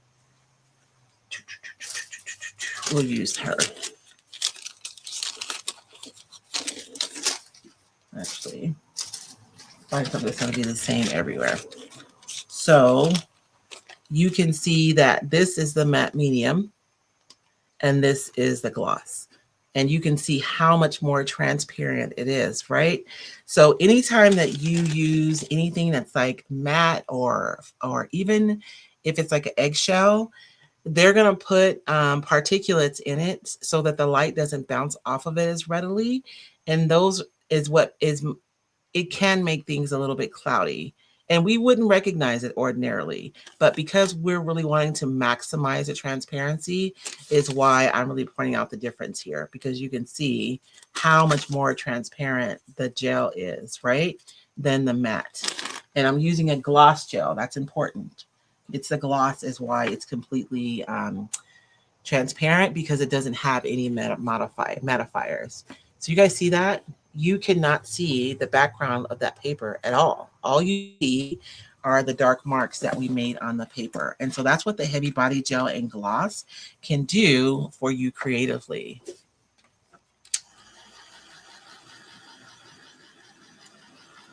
We'll use her. Actually, find something that's going to be the same everywhere. So you can see that this is the matte medium and this is the gloss. And you can see how much more transparent it is, right? So anytime that you use anything that's like matte or even if it's like an eggshell, they're going to put particulates in it so that the light doesn't bounce off of it as readily. And those is what is, it can make things a little bit cloudy. And we wouldn't recognize it ordinarily, but because we're really wanting to maximize the transparency is why I'm really pointing out the difference here, because you can see how much more transparent the gel is, right, than the matte. And I'm using a gloss gel. That's important. It's the gloss is why it's completely transparent, because it doesn't have any mattifiers. So you guys see that? You cannot see the background of that paper at all. All you see are the dark marks that we made on the paper. And so that's what the heavy body gel and gloss can do for you creatively.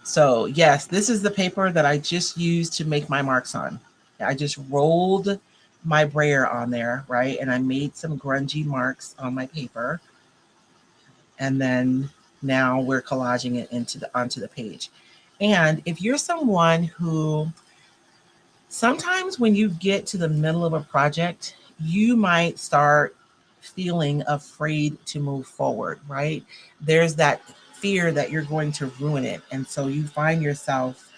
So yes, this is the paper that I just used to make my marks on. I just rolled my brayer on there, right? And I made some grungy marks on my paper. And then now we're collaging it onto the page. And if you're someone who sometimes when you get to the middle of a project, you might start feeling afraid to move forward, right? There's that fear that you're going to ruin it. And so you find yourself,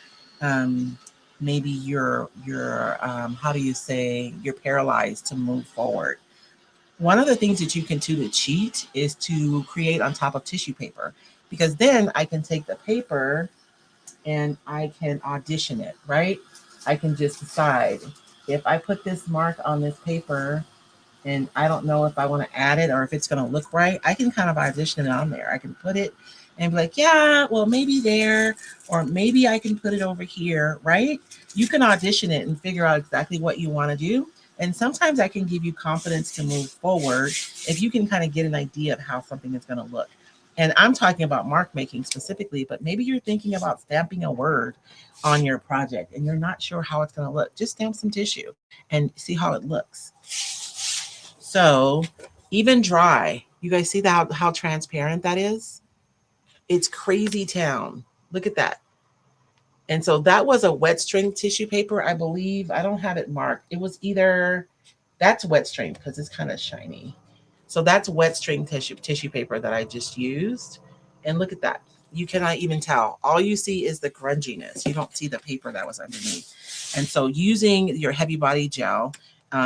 maybe you're how do you say, you're paralyzed to move forward. One of the things that you can do to cheat is to create on top of tissue paper, because then I can take the paper and I can audition it, right? I can just decide if I put this mark on this paper and I don't know if I want to add it or if it's going to look right, I can kind of audition it on there. I can put it and be like, yeah, well, maybe there, or maybe I can put it over here, right? You can audition it and figure out exactly what you want to do. And sometimes I can give you confidence to move forward if you can kind of get an idea of how something is going to look. And I'm talking about mark making specifically, but maybe you're thinking about stamping a word on your project and you're not sure how it's going to look. Just stamp some tissue and see how it looks. So even dry, you guys see that how transparent that is? It's crazy town. Look at that. And so that was a wet string tissue paper, I believe. I don't have it marked. It was either, that's wet string because it's kind of shiny. So that's wet string tissue paper that I just used. And look at that. You cannot even tell. All you see is the grunginess. You don't see the paper that was underneath. And so using your heavy body gel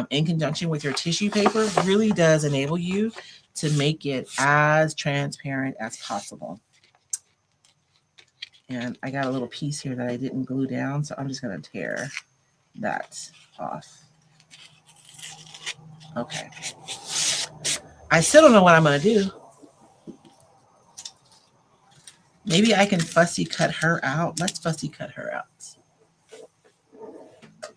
in conjunction with your tissue paper really does enable you to make it as transparent as possible. And I got a little piece here that I didn't glue down, so I'm just going to tear that off. Okay. I still don't know what I'm going to do. Maybe I can fussy cut her out. Let's fussy cut her out.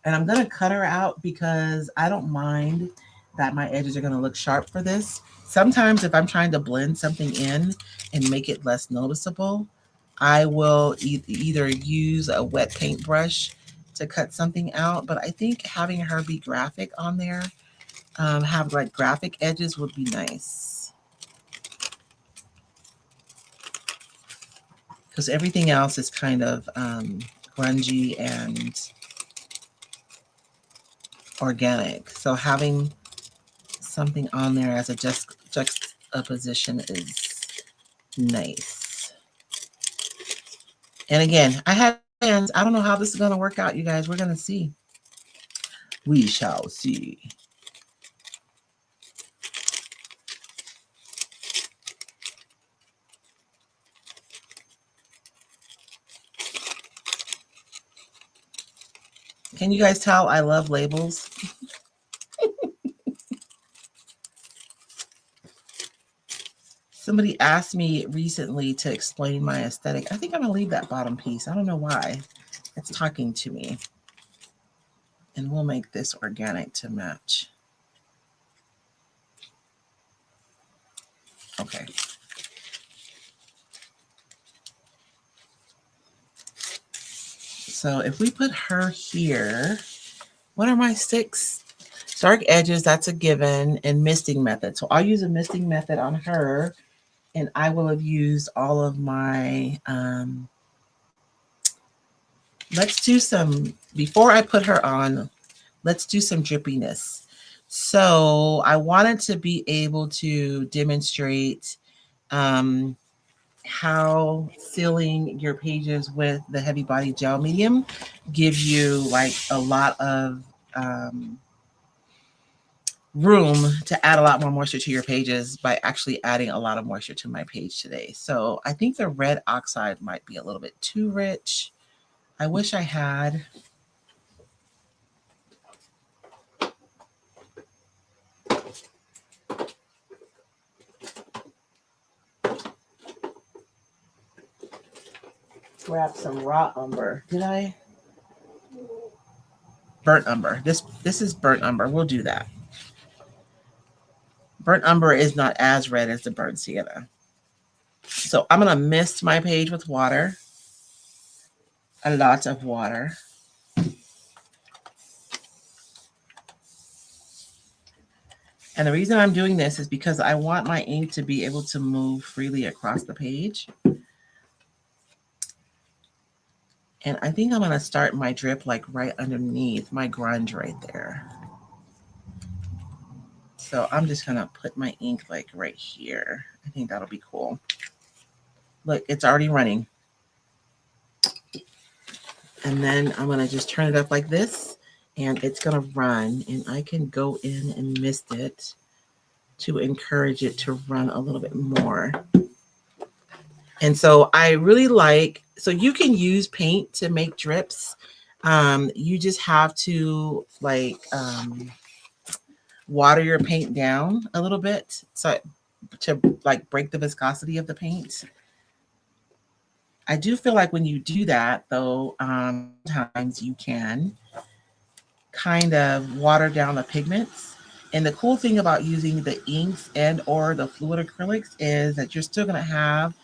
And I'm going to cut her out because I don't mind that my edges are going to look sharp for this. Sometimes if I'm trying to blend something in and make it less noticeable, I will either use a wet paintbrush to cut something out. But I think having her be graphic on there, have like graphic edges would be nice. Because everything else is kind of grungy and organic. So having something on there as a juxtaposition is nice. And again, I had plans. I don't know how this is going to work out, you guys. We're going to see. We shall see. Can you guys tell I love labels? Somebody asked me recently to explain my aesthetic. I think I'm going to leave that bottom piece. I don't know why. It's talking to me. And we'll make this organic to match. Okay. So if we put her here, what are my sticks? Dark edges, that's a given, and misting method. So I'll use a misting method on her, and I will have used all of my, let's do some, before I put her on, let's do some drippiness. So I wanted to be able to demonstrate how sealing your pages with the heavy body gel medium gives you like a lot of room to add a lot more moisture to your pages by actually adding a lot of moisture to my page today. So I think the red oxide might be a little bit too rich. I wish I had. Grab some raw umber. Did I? Burnt umber. This is burnt umber. We'll do that. Burnt umber is not as red as the burnt sienna. So I'm going to mist my page with water. A lot of water. And the reason I'm doing this is because I want my ink to be able to move freely across the page. And I think I'm going to start my drip like right underneath my grunge right there. So I'm just going to put my ink like right here. I think that'll be cool. Look, it's already running. And then I'm going to just turn it up like this, and it's going to run. And I can go in and mist it to encourage it to run a little bit more. And so I really like, so you can use paint to make drips. You just have to like water your paint down a little bit so to like break the viscosity of the paint. I do feel like when you do that though, sometimes you can kind of water down the pigments. And the cool thing about using the inks and or the fluid acrylics is that you're still going to have,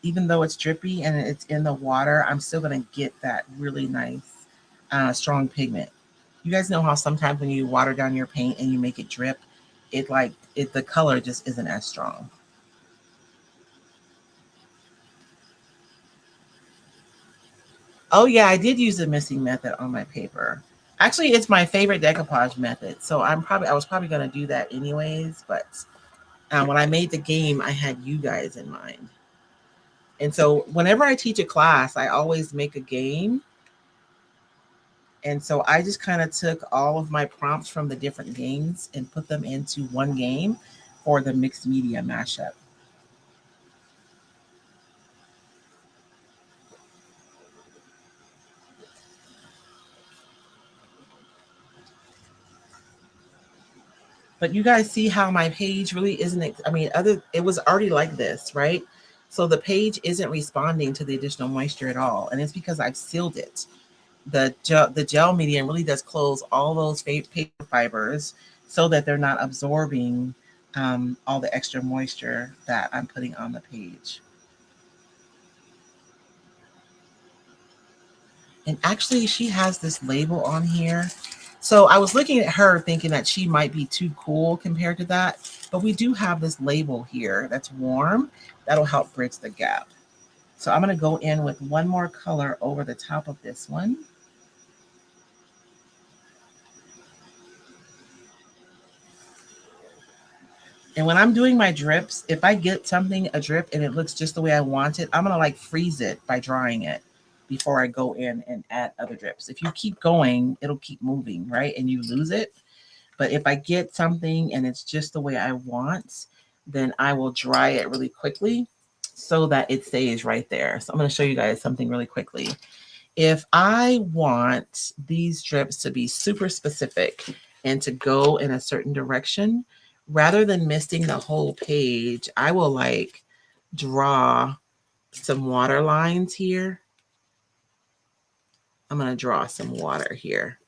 even though it's drippy and it's in the water, I'm still going to get that really nice, strong pigment. You guys know how sometimes when you water down your paint and you make it drip, the color just isn't as strong. Oh yeah, I did use the misting method on my paper. Actually, it's my favorite decoupage method. So I was probably going to do that anyways, but when I made the game, I had you guys in mind. And so whenever I teach a class, I always make a game. And so I just kind of took all of my prompts from the different games and put them into one game for the mixed media mashup. But you guys see how my page really isn't, I mean, it was already like this, right? So the page isn't responding to the additional moisture at all. And it's because I've sealed it. The gel medium really does close all those paper fibers so that they're not absorbing all the extra moisture that I'm putting on the page. And actually, she has this label on here. So I was looking at her thinking that she might be too cool compared to that. But we do have this label here that's warm. That'll help bridge the gap. So I'm going to go in with one more color over the top of this one. And when I'm doing my drips, if I get something, a drip, and it looks just the way I want it, I'm going to like freeze it by drying it before I go in and add other drips. If you keep going, it'll keep moving, right? And you lose it. But if I get something and it's just the way I want, then I will dry it really quickly so that it stays right there. So I'm going to show you guys something really quickly. If I want these drips to be super specific and to go in a certain direction, rather than misting the whole page, I will like draw some water lines here. I'm going to draw some water here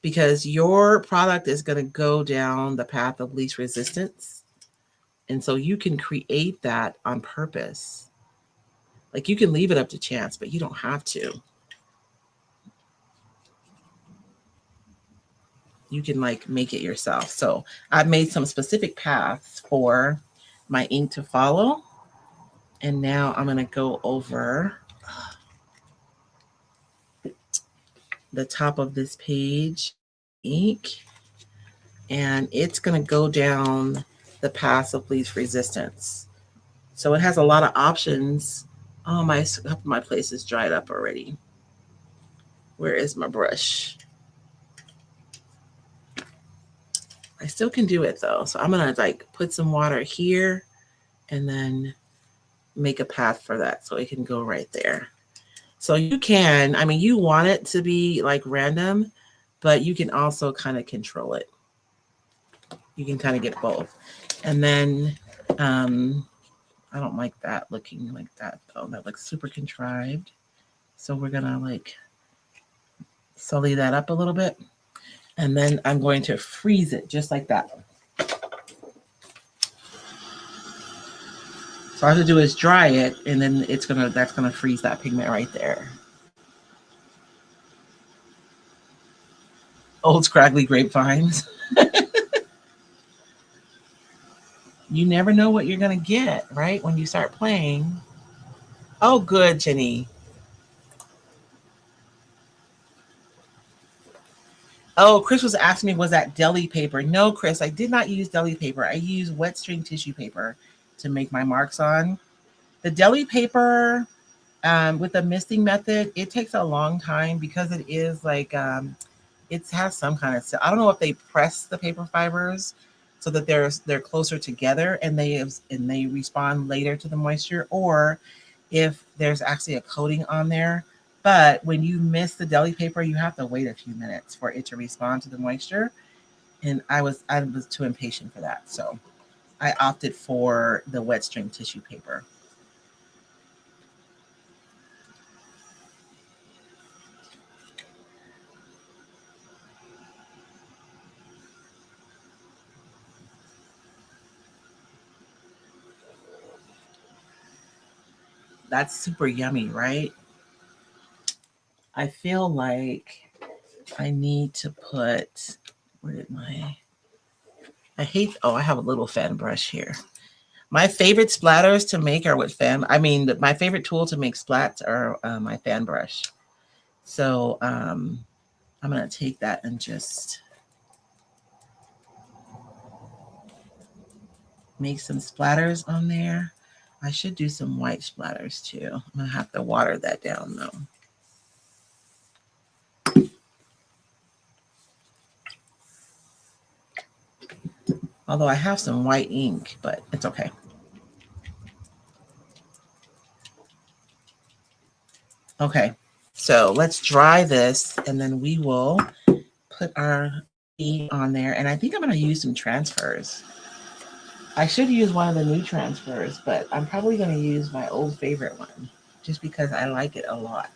because your product is going to go down the path of least resistance. And so you can create that on purpose. Like you can leave it up to chance, but you don't have to. You can like make it yourself. So I've made some specific paths for my ink to follow. And now I'm going to go over the top of this page, ink, and it's going to go down the path of least resistance. So it has a lot of options. Oh, my place is dried up already. Where is my brush? I still can do it though. So I'm going to like put some water here and then make a path for that so it can go right there. So you can, I mean, you want it to be like random, but you can also kind of control it. You can kind of get both. And then I don't like that looking like that though. That looks super contrived. So we're gonna like sully that up a little bit. And then I'm going to freeze it just like that. So all I have to do is dry it, and then that's gonna freeze that pigment right there. Old scraggly grapevines. You never know what you're gonna get, right? When you start playing. Oh, good, Jenny. Oh, Chris was asking me, was that deli paper? No, Chris, I did not use deli paper. I used wet string tissue paper to make my marks on. The deli paper with the misting method, it takes a long time because it is like, it has some kind of, I don't know if they press the paper fibers so that they're closer together and they respond later to the moisture, or if there's actually a coating on there. But when you mist the deli paper, you have to wait a few minutes for it to respond to the moisture. And I was too impatient for that. So I opted for the wet string tissue paper. That's super yummy, right? I feel like I need to put, where did I have a little fan brush here. My favorite splatters to make are with my favorite tool to make splats are my fan brush. So I'm going to take that and just make some splatters on there. I should do some white splatters too. I'm going to have to water that down though. Although I have some white ink, but it's okay. Okay, so let's dry this and then we will put our on there, and I think I'm going to use some transfers. I should use one of the new transfers, but I'm probably going to use my old favorite one just because I like it a lot.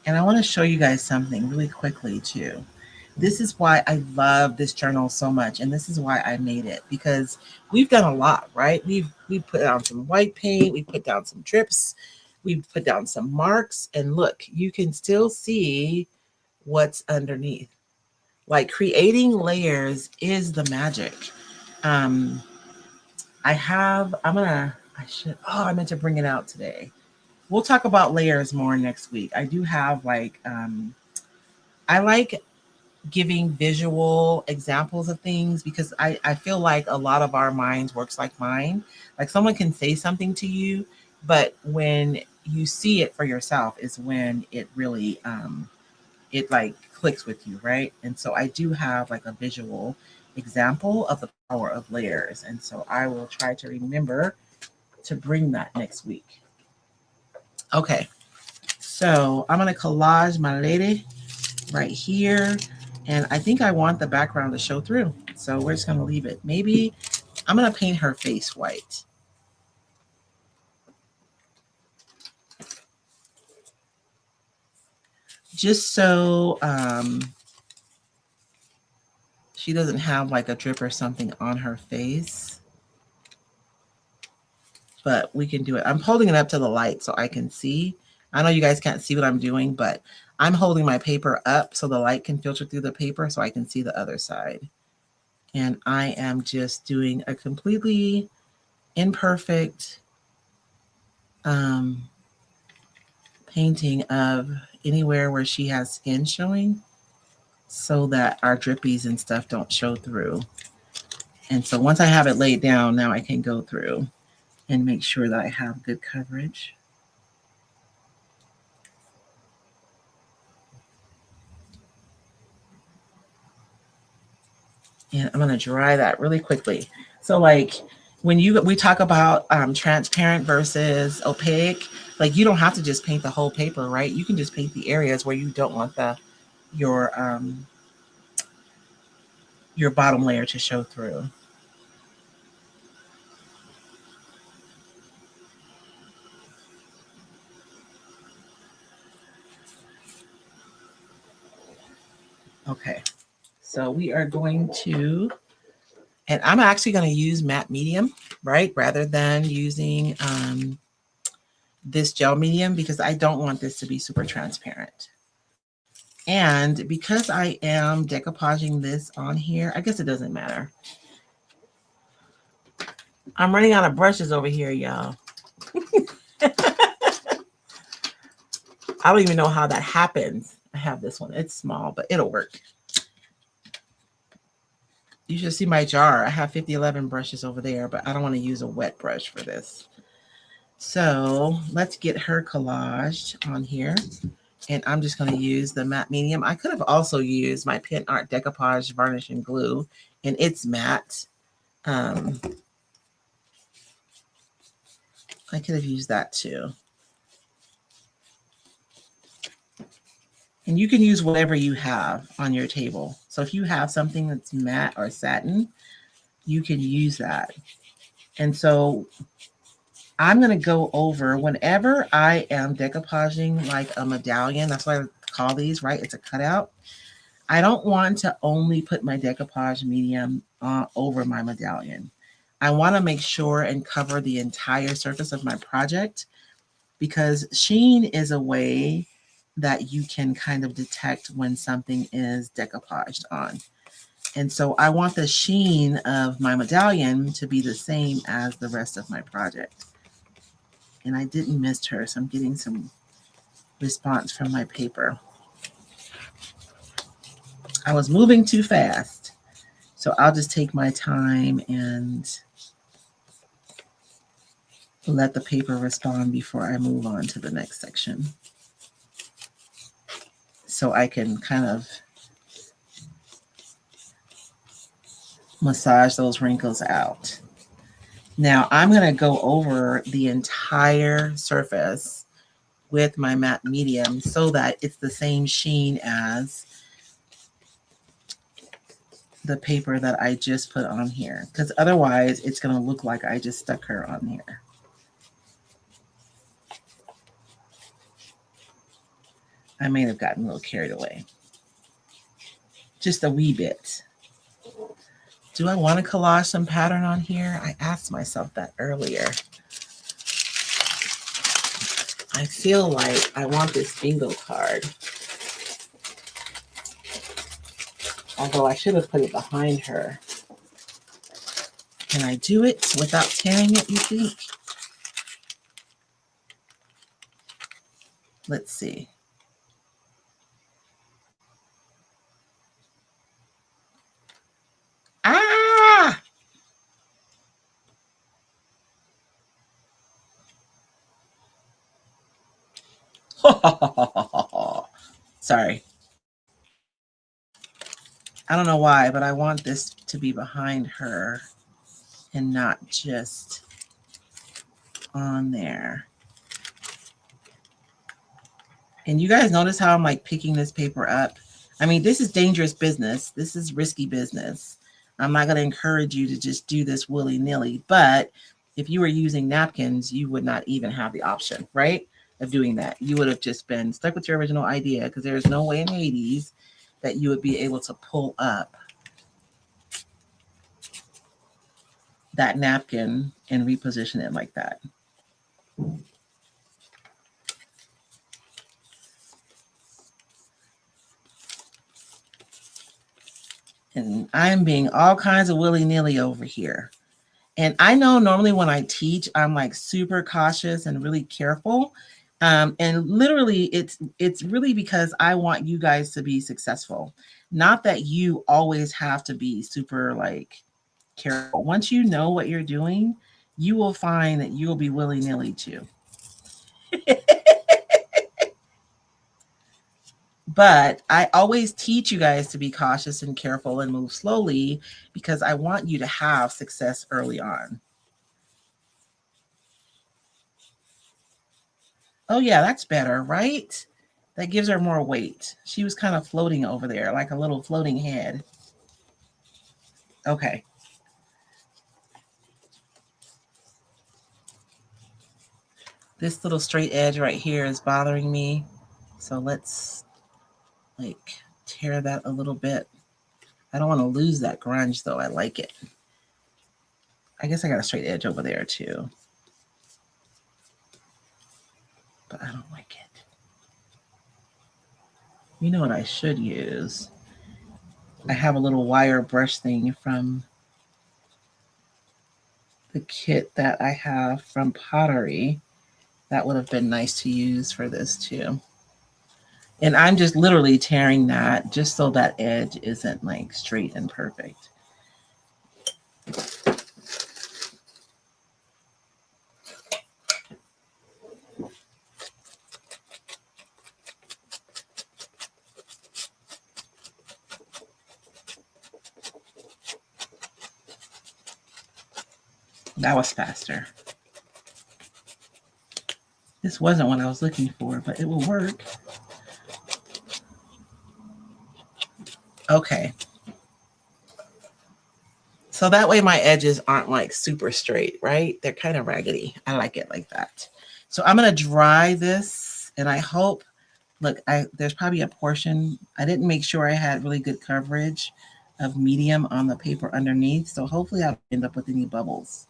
And I want to show you guys something really quickly too. This is why I love this journal so much, and this is why I made it, because we've done a lot, right? We've put down some white paint, we put down some drips, we've put down some marks, and look, you can still see what's underneath. Like, creating layers is the magic. I meant to bring it out today. We'll talk about layers more next week. I do have like, I like giving visual examples of things because I feel like a lot of our minds works like mine. Like, someone can say something to you, but when you see it for yourself is when it really, it like clicks with you, right? And so I do have like a visual example of the power of layers. And so I will try to remember to bring that next week. Okay, so I'm going to collage my lady right here. And I think I want the background to show through. So we're just going to leave it. Maybe I'm going to paint her face white. Just so she doesn't have like a drip or something on her face. But we can do it. I'm holding it up to the light so I can see. I know you guys can't see what I'm doing, but I'm holding my paper up so the light can filter through the paper so I can see the other side. And I am just doing a completely imperfect painting of anywhere where she has skin showing so that our drippies and stuff don't show through. And so once I have it laid down, now I can go through and make sure that I have good coverage. And I'm going to dry that really quickly. So like when we talk about transparent versus opaque, like you don't have to just paint the whole paper, right? You can just paint the areas where you don't want your bottom layer to show through. Okay, so we are going to, and I'm actually going to use matte medium, right? Rather than using this gel medium because I don't want this to be super transparent. And because I am decoupaging this on here, I guess it doesn't matter. I'm running out of brushes over here, y'all. I don't even know how that happens. I have this one. It's small, but it'll work. You should see my jar. I have 5011 brushes over there, but I don't want to use a wet brush for this. So let's get her collaged on here. And I'm just going to use the matte medium. I could have also used my Pen Art Decoupage Varnish and Glue, and it's matte. I could have used that too. And you can use whatever you have on your table. So if you have something that's matte or satin, you can use that. And so I'm going to go over whenever I am decoupaging like a medallion. That's why I call these, right? It's a cutout. I don't want to only put my decoupage medium over my medallion. I want to make sure and cover the entire surface of my project because sheen is a way that you can kind of detect when something is decoupaged on. And so I want the sheen of my medallion to be the same as the rest of my project. And I didn't miss her, so I'm getting some response from my paper. I was moving too fast, so I'll just take my time and let the paper respond before I move on to the next section. So I can kind of massage those wrinkles out. Now I'm going to go over the entire surface with my matte medium so that it's the same sheen as the paper that I just put on here, because otherwise it's going to look like I just stuck her on here. I may have gotten a little carried away. Just a wee bit. Do I want to collage some pattern on here? I asked myself that earlier. I feel like I want this bingo card. Although I should have put it behind her. Can I do it without tearing it, you think? Let's see. Ah! Sorry. I don't know why, but I want this to be behind her and not just on there. And you guys notice how I'm like picking this paper up? I mean, this is dangerous business. This is risky business. I'm not going to encourage you to just do this willy-nilly, but if you were using napkins, you would not even have the option, right, of doing that. You would have just been stuck with your original idea, because there's no way in Hades that you would be able to pull up that napkin and reposition it like that. And I'm being all kinds of willy-nilly over here. And I know normally when I teach, I'm like super cautious and really careful. And literally it's really because I want you guys to be successful. Not that you always have to be super like careful. Once you know what you're doing, you will find that you will be willy-nilly too. But I always teach you guys to be cautious and careful and move slowly, because I want you to have success early on. Oh yeah, that's better, right? That gives her more weight. She was kind of floating over there like a little floating head. Okay. This little straight edge right here is bothering me. So let's like tear that a little bit. I don't want to lose that grunge though. I like it. I guess I got a straight edge over there too. But I don't like it. You know what I should use? I have a little wire brush thing from the kit that I have from Pottery. That would have been nice to use for this too. And I'm just literally tearing that just so that edge isn't like straight and perfect. That was faster. This wasn't what I was looking for, but it will work. Okay. So that way my edges aren't like super straight, right? They're kind of raggedy. I like it like that. So I'm going to dry this, and I hope, look, there's probably a portion. I didn't make sure I had really good coverage of medium on the paper underneath. So hopefully I'll end up with any bubbles.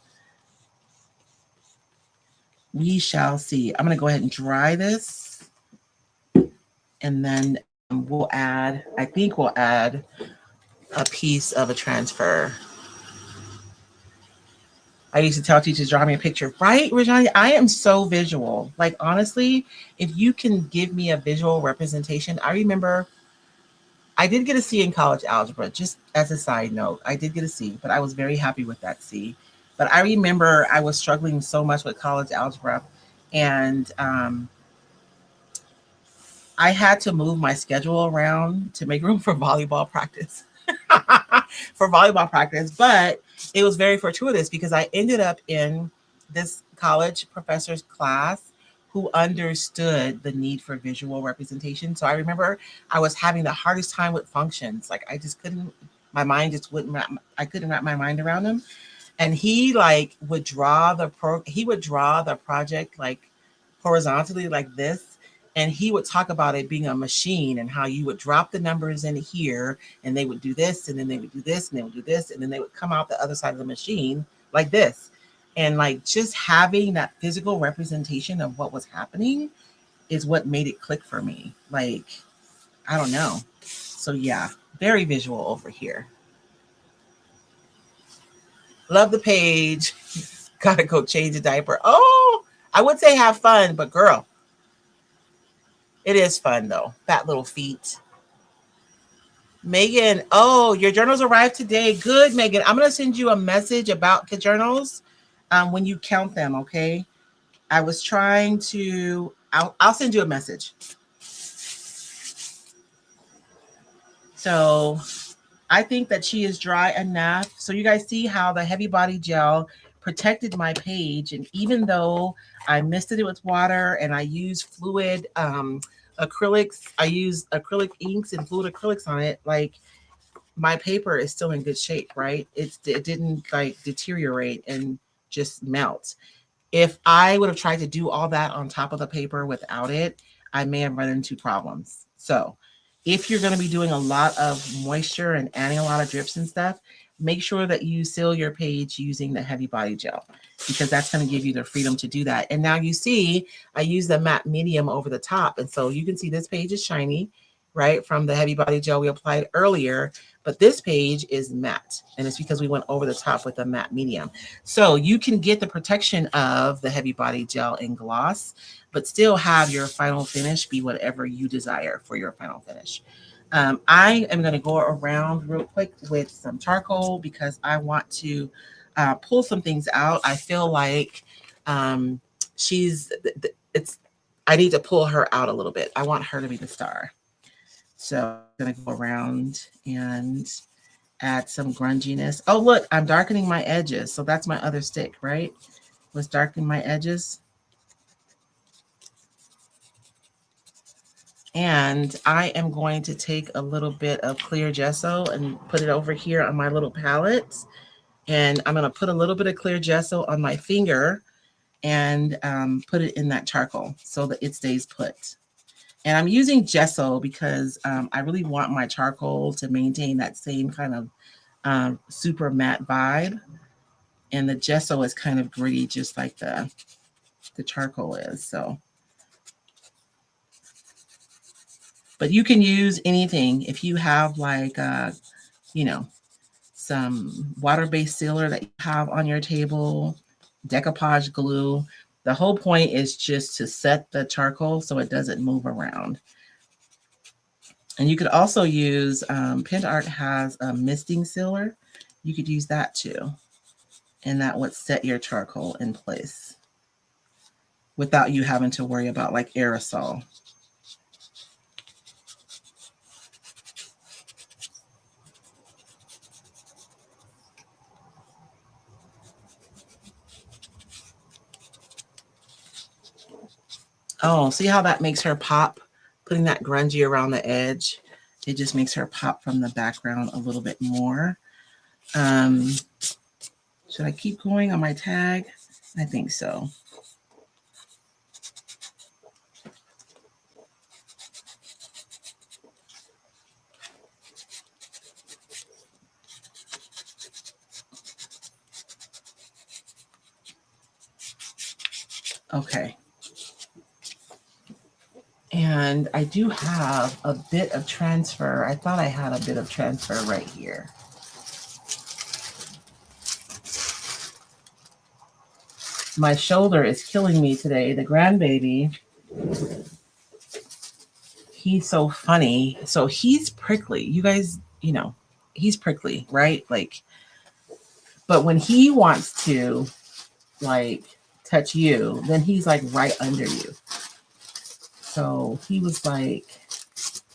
We shall see. I'm going to go ahead and dry this, and then we'll add, I think we'll add a piece of a transfer. I used to tell teachers, draw me a picture, right, Regina? I am so visual. Like, honestly, if you can give me a visual representation. I remember I did get a C in college algebra, just as a side note. I did get a C, but I was very happy with that C. But I remember I was struggling so much with college algebra, and I had to move my schedule around to make room for volleyball practice. for volleyball practice. But it was very fortuitous because I ended up in this college professor's class who understood the need for visual representation. So I remember I was having the hardest time with functions. Like I just couldn't, my mind just wouldn't wrap, I couldn't wrap my mind around them. And he like would draw he would draw the project like horizontally like this. And he would talk about it being a machine and how you would drop the numbers in here and they would do this and then they would do this and they would do this and then they would come out the other side of the machine like this. And like just having that physical representation of what was happening is what made it click for me. Like, I don't know. So yeah, very visual over here. Love the page. Gotta go change a diaper. Oh, I would say have fun, but girl, it is fun though. Fat little feet. Megan, oh, your journals arrived today. Good, Megan. I'm going to send you a message about the journals when you count them, okay? I was trying to, I'll send you a message. So I think that she is dry enough. So you guys see how the heavy body gel protected my page. And even though I misted it with water and I used fluid acrylics, I used acrylic inks and fluid acrylics on it, like my paper is still in good shape, right? It didn't like deteriorate and just melt. If I would have tried to do all that on top of the paper without it, I may have run into problems. So if you're going to be doing a lot of moisture and adding a lot of drips and stuff, make sure that you seal your page using the heavy body gel because that's going to give you the freedom to do that. And now you see, I use the matte medium over the top. And so you can see this page is shiny, right? From the heavy body gel we applied earlier, but this page is matte. And it's because we went over the top with the matte medium. So you can get the protection of the heavy body gel and gloss, but still have your final finish be whatever you desire for your final finish. I am going to go around real quick with some charcoal because I want to pull some things out. I feel like I need to pull her out a little bit. I want her to be the star. So I'm going to go around and add some grunginess. Oh, look, I'm darkening my edges. So that's my other stick, right? Was darkening my edges. And I am going to take a little bit of clear gesso and put it over here on my little palette. And I'm going to put a little bit of clear gesso on my finger and put it in that charcoal so that it stays put. And I'm using gesso because I really want my charcoal to maintain that same kind of super matte vibe. And the gesso is kind of gritty, just like the charcoal is. So. But you can use anything. If you have like, some water-based sealer that you have on your table, decoupage glue. The whole point is just to set the charcoal so it doesn't move around. And you could also use, PintArt has a misting sealer. You could use that too. And that would set your charcoal in place without you having to worry about like aerosol. Oh, see how that makes her pop? Putting that grungy around the edge. It just makes her pop from the background a little bit more. Should I keep going on my tag? I think so. Okay. And I do have a bit of transfer. I thought I had a bit of transfer right here. My shoulder is killing me today. The grandbaby, he's so funny. So he's prickly. You guys, he's prickly, right? Like, but when he wants to, like, touch you, then he's like right under you. So he was like,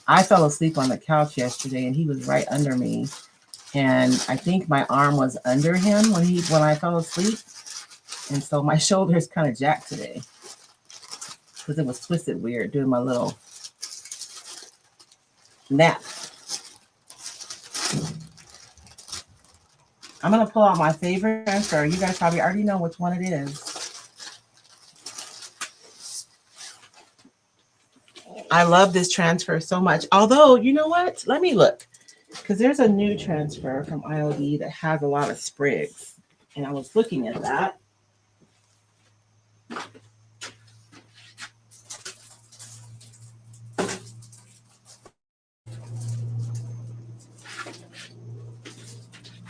I fell asleep on the couch yesterday and he was right under me And I think my arm was under him when I fell asleep. And so my shoulder is kind of jacked today because it was twisted weird doing my little nap. I'm going to pull out my favorite transfer. You guys probably already know which one it is. I love this transfer so much. Although, you know what? Let me look. Because there's a new transfer from IOD that has a lot of sprigs. And I was looking at that.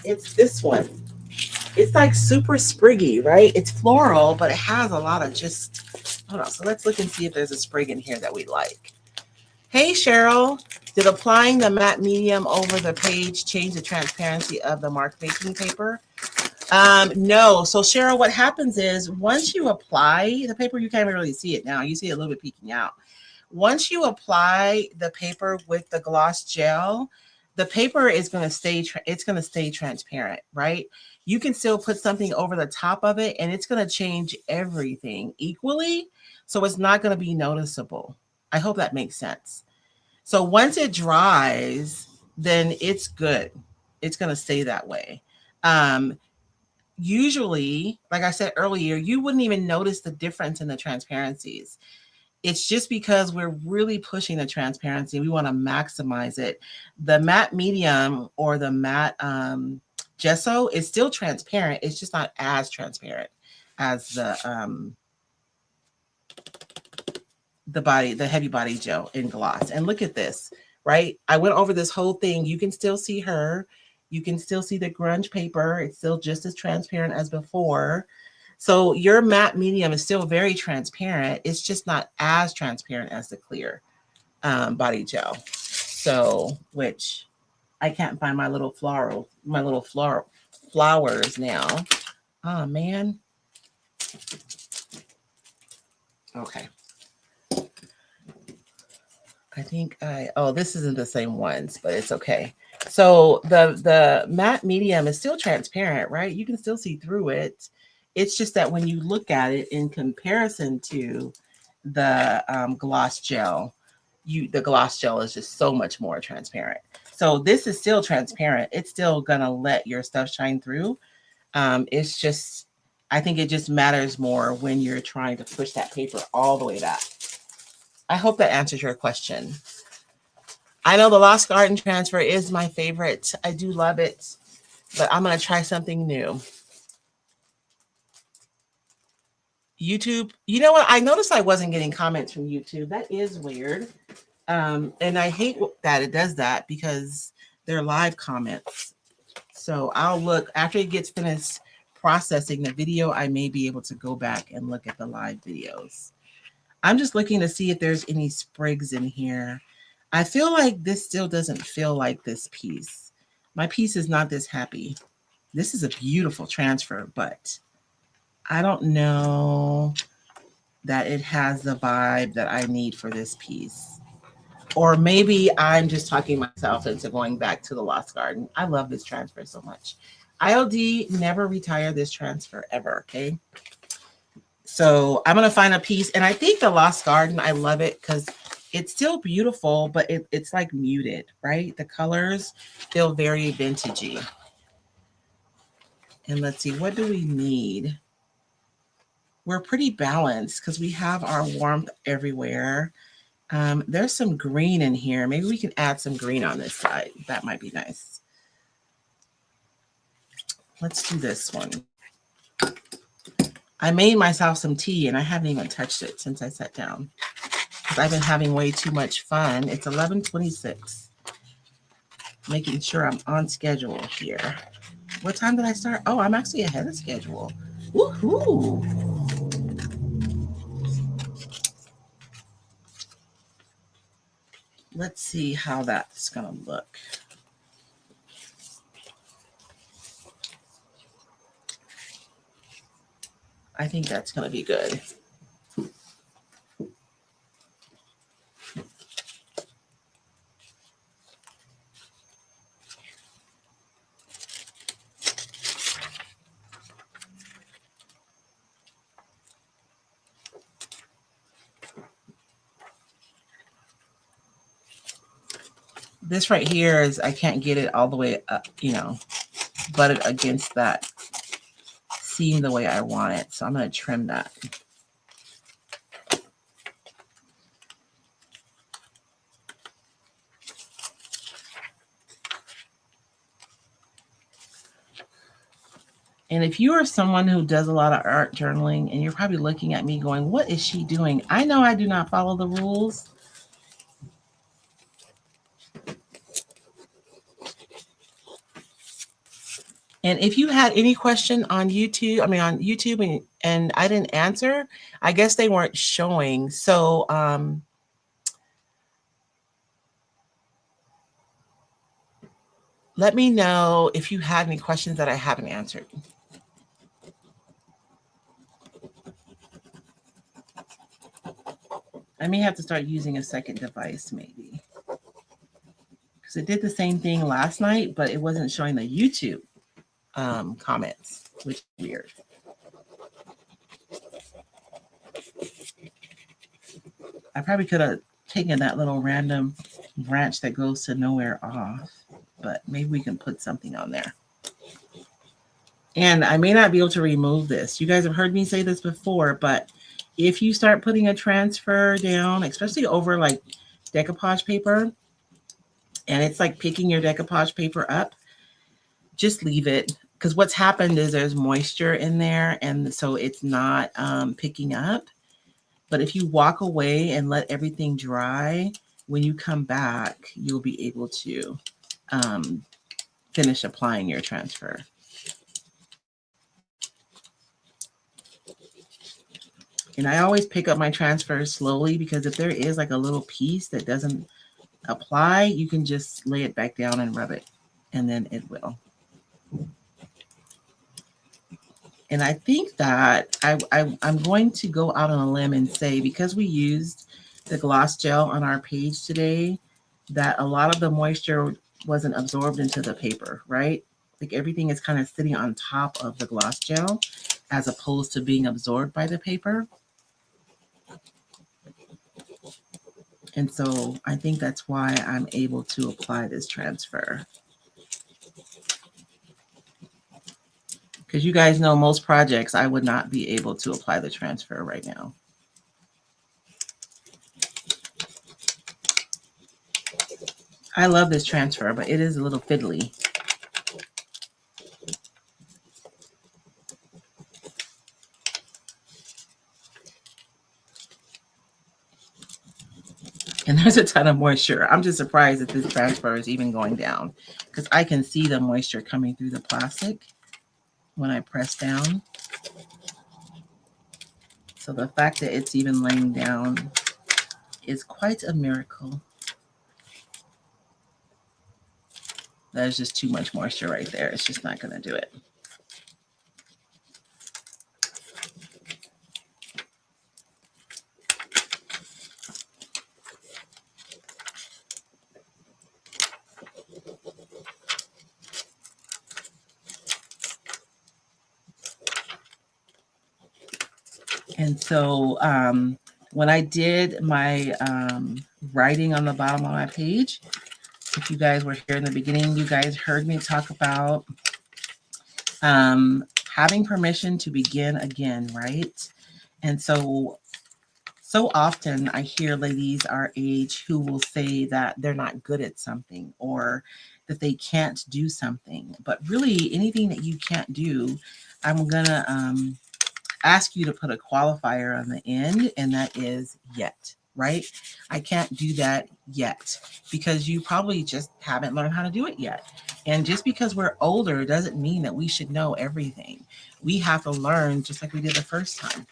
It's this one. It's like super spriggy, right? It's floral, but it has a lot of just, hold on. So let's look and see if there's a sprig in here that we like. Hey, Cheryl. Did applying the matte medium over the page change the transparency of the mark making paper? No. So Cheryl, what happens is once you apply the paper, you can't really see it now. You see it a little bit peeking out. Once you apply the paper with the gloss gel, the paper is going to stay, it's going to stay transparent, right? You can still put something over the top of it and it's going to change everything equally. So it's not going to be noticeable. I hope that makes sense. So once it dries, then it's good. It's going to stay that way. Usually, like I said earlier, you wouldn't even notice the difference in the transparencies. It's just because we're really pushing the transparency. We want to maximize it. The matte medium or the matte gesso is still transparent. It's just not as transparent as the heavy body gel in gloss. And look at this, right? I went over this whole thing. You can still see her. You can still see the grunge paper. It's still just as transparent as before. So your matte medium is still very transparent. It's just not as transparent as the clear body gel. So, which I can't find my little flowers now. Oh, man. Okay. I think this isn't the same ones, but it's okay. So the matte medium is still transparent, right? You can still see through it. It's just that when you look at it in comparison to the gloss gel, the gloss gel is just so much more transparent. So this is still transparent. It's still gonna let your stuff shine through. It's just, I think it just matters more when you're trying to push that paper all the way back. I hope that answers your question. I know the Lost Garden transfer is my favorite. I do love it, but I'm going to try something new. YouTube, you know what? I noticed I wasn't getting comments from YouTube. That is weird. And I hate that it does that because they're live comments. So I'll look after it gets finished processing the video. I may be able to go back and look at the live videos. I'm just looking to see if there's any sprigs in here. I feel like this still doesn't feel like this piece. My piece is not this happy. This is a beautiful transfer, but I don't know that it has the vibe that I need for this piece. Or maybe I'm just talking myself into going back to the Lost Garden. I love this transfer so much. ILD never retire this transfer ever, okay? So I'm going to find a piece. And I think the Lost Garden, I love it because it's still beautiful, but it's like muted, right? The colors feel very vintagey. And let's see, what do we need? We're pretty balanced because we have our warmth everywhere. There's some green in here. Maybe we can add some green on this side. That might be nice. Let's do this one. I made myself some tea and I haven't even touched it since I sat down because I've been having way too much fun. It's 11:26. Making sure I'm on schedule here. What time did I start? Oh, I'm actually ahead of schedule. Woohoo! Let's see how that's gonna look. I think that's gonna be good. This right here is, I can't get it all the way up, you know, butted against that seam the way I want it. So I'm going to trim that. And if you are someone who does a lot of art journaling and you're probably looking at me going, what is she doing? I know I do not follow the rules. And if you had any question on YouTube, and I didn't answer, I guess they weren't showing. So let me know if you had any questions that I haven't answered. I may have to start using a second device maybe. Because it did the same thing last night, but it wasn't showing the YouTube comments, which is weird. I probably could have taken that little random branch that goes to nowhere off, but maybe we can put something on there. And I may not be able to remove this. You guys have heard me say this before, but if you start putting a transfer down, especially over like decoupage paper, and it's like picking your decoupage paper up, just leave it. Because what's happened is there's moisture in there, and so it's not picking up. But if you walk away and let everything dry, when you come back, you'll be able to finish applying your transfer. And I always pick up my transfers slowly, because if there is like a little piece that doesn't apply, you can just lay it back down and rub it, and then it will. And I think that I'm going to go out on a limb and say, because we used the gloss gel on our page today, that a lot of the moisture wasn't absorbed into the paper, right? Like everything is kind of sitting on top of the gloss gel as opposed to being absorbed by the paper. And so I think that's why I'm able to apply this transfer. Because you guys know most projects, I would not be able to apply the transfer right now. I love this transfer, but it is a little fiddly. And there's a ton of moisture. I'm just surprised that this transfer is even going down, because I can see the moisture coming through the plastic when I press down. So the fact that it's even laying down is quite a miracle. There's just too much moisture right there. It's just not going to do it. And so when I did my writing on the bottom of my page, if you guys were here in the beginning, you guys heard me talk about having permission to begin again, right? And so often I hear ladies our age who will say that they're not good at something, or that they can't do something. But really, anything that you can't do, I'm gonna ask you to put a qualifier on the end, and that is yet, right? I can't do that yet, because you probably just haven't learned how to do it yet. And just because we're older doesn't mean that we should know everything. We have to learn just like we did the first time.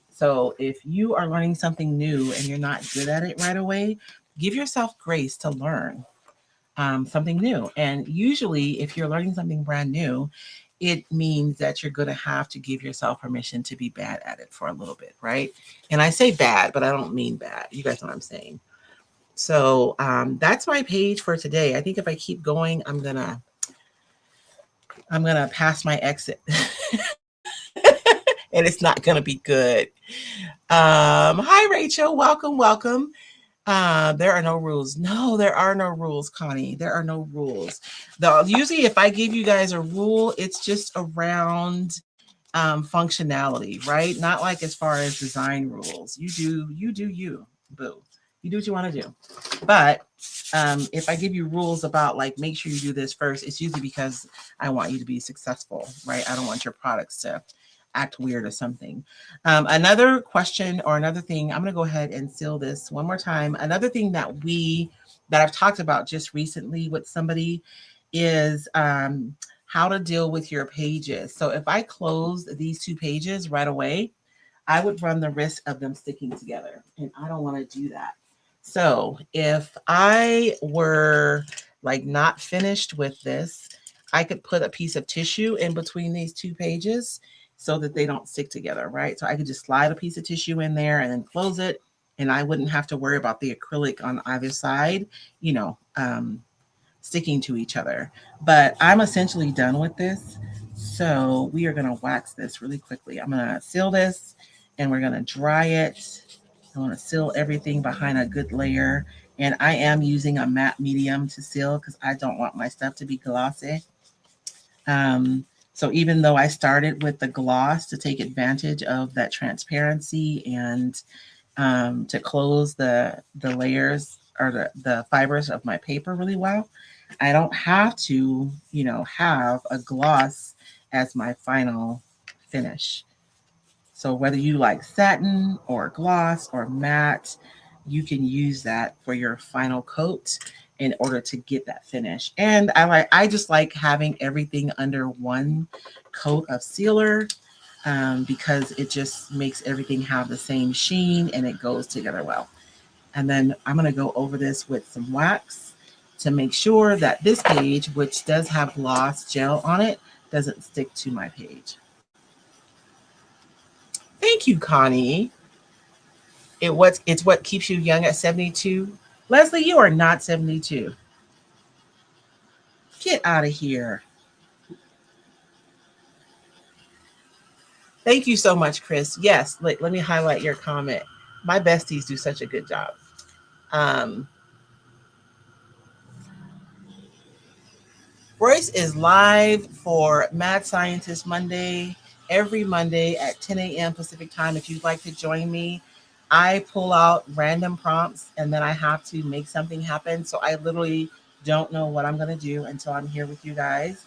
So if you are learning something new and you're not good at it right away, give yourself grace to learn something new. And usually if you're learning something brand new, it means that you're going to have to give yourself permission to be bad at it for a little bit, right? And I say bad, but I don't mean bad. You guys know what I'm saying. So that's my page for today. I think if I keep going, I'm gonna pass my exit. And it's not gonna be good. Hi, Rachel. Welcome. There are no rules. No, there are no rules, Connie. There are no rules. Usually if I give you guys a rule, it's just around functionality, right? Not like as far as design rules. You do you, boo. You do what you want to do. But if I give you rules about like make sure you do this first, it's usually because I want you to be successful, right? I don't want your products to act weird or something. Another question or another thing, I'm going to go ahead and seal this one more time. Another thing that I've talked about just recently with somebody is how to deal with your pages. So if I close these two pages right away, I would run the risk of them sticking together, and I don't want to do that. So if I were like not finished with this, I could put a piece of tissue in between these two pages so that they don't stick together, right? So I could just slide a piece of tissue in there and then close it, and I wouldn't have to worry about the acrylic on either side, you know, sticking to each other. But I'm essentially done with this. So we are going to wax this really quickly. I'm going to seal this and we're going to dry it. I want to seal everything behind a good layer. And I am using a matte medium to seal because I don't want my stuff to be glossy. So even though I started with the gloss to take advantage of that transparency and to close the layers or the fibers of my paper really well, I don't have to, you know, have a gloss as my final finish. So whether you like satin or gloss or matte, you can use that for your final coat in order to get that finish. And I just like having everything under one coat of sealer because it just makes everything have the same sheen and it goes together well. And then I'm going to go over this with some wax to make sure that this page, which does have gloss gel on it, doesn't stick to my page. Thank you, Connie. It's what keeps you young at 72. Leslie, you are not 72. Get out of here. Thank you so much, Chris. Yes, let me highlight your comment. My besties do such a good job. Um, Royce is live for Mad Scientist Monday, every Monday at 10 a.m. Pacific time. If you'd like to join me, I pull out random prompts and then I have to make something happen. So I literally don't know what I'm going to do until I'm here with you guys.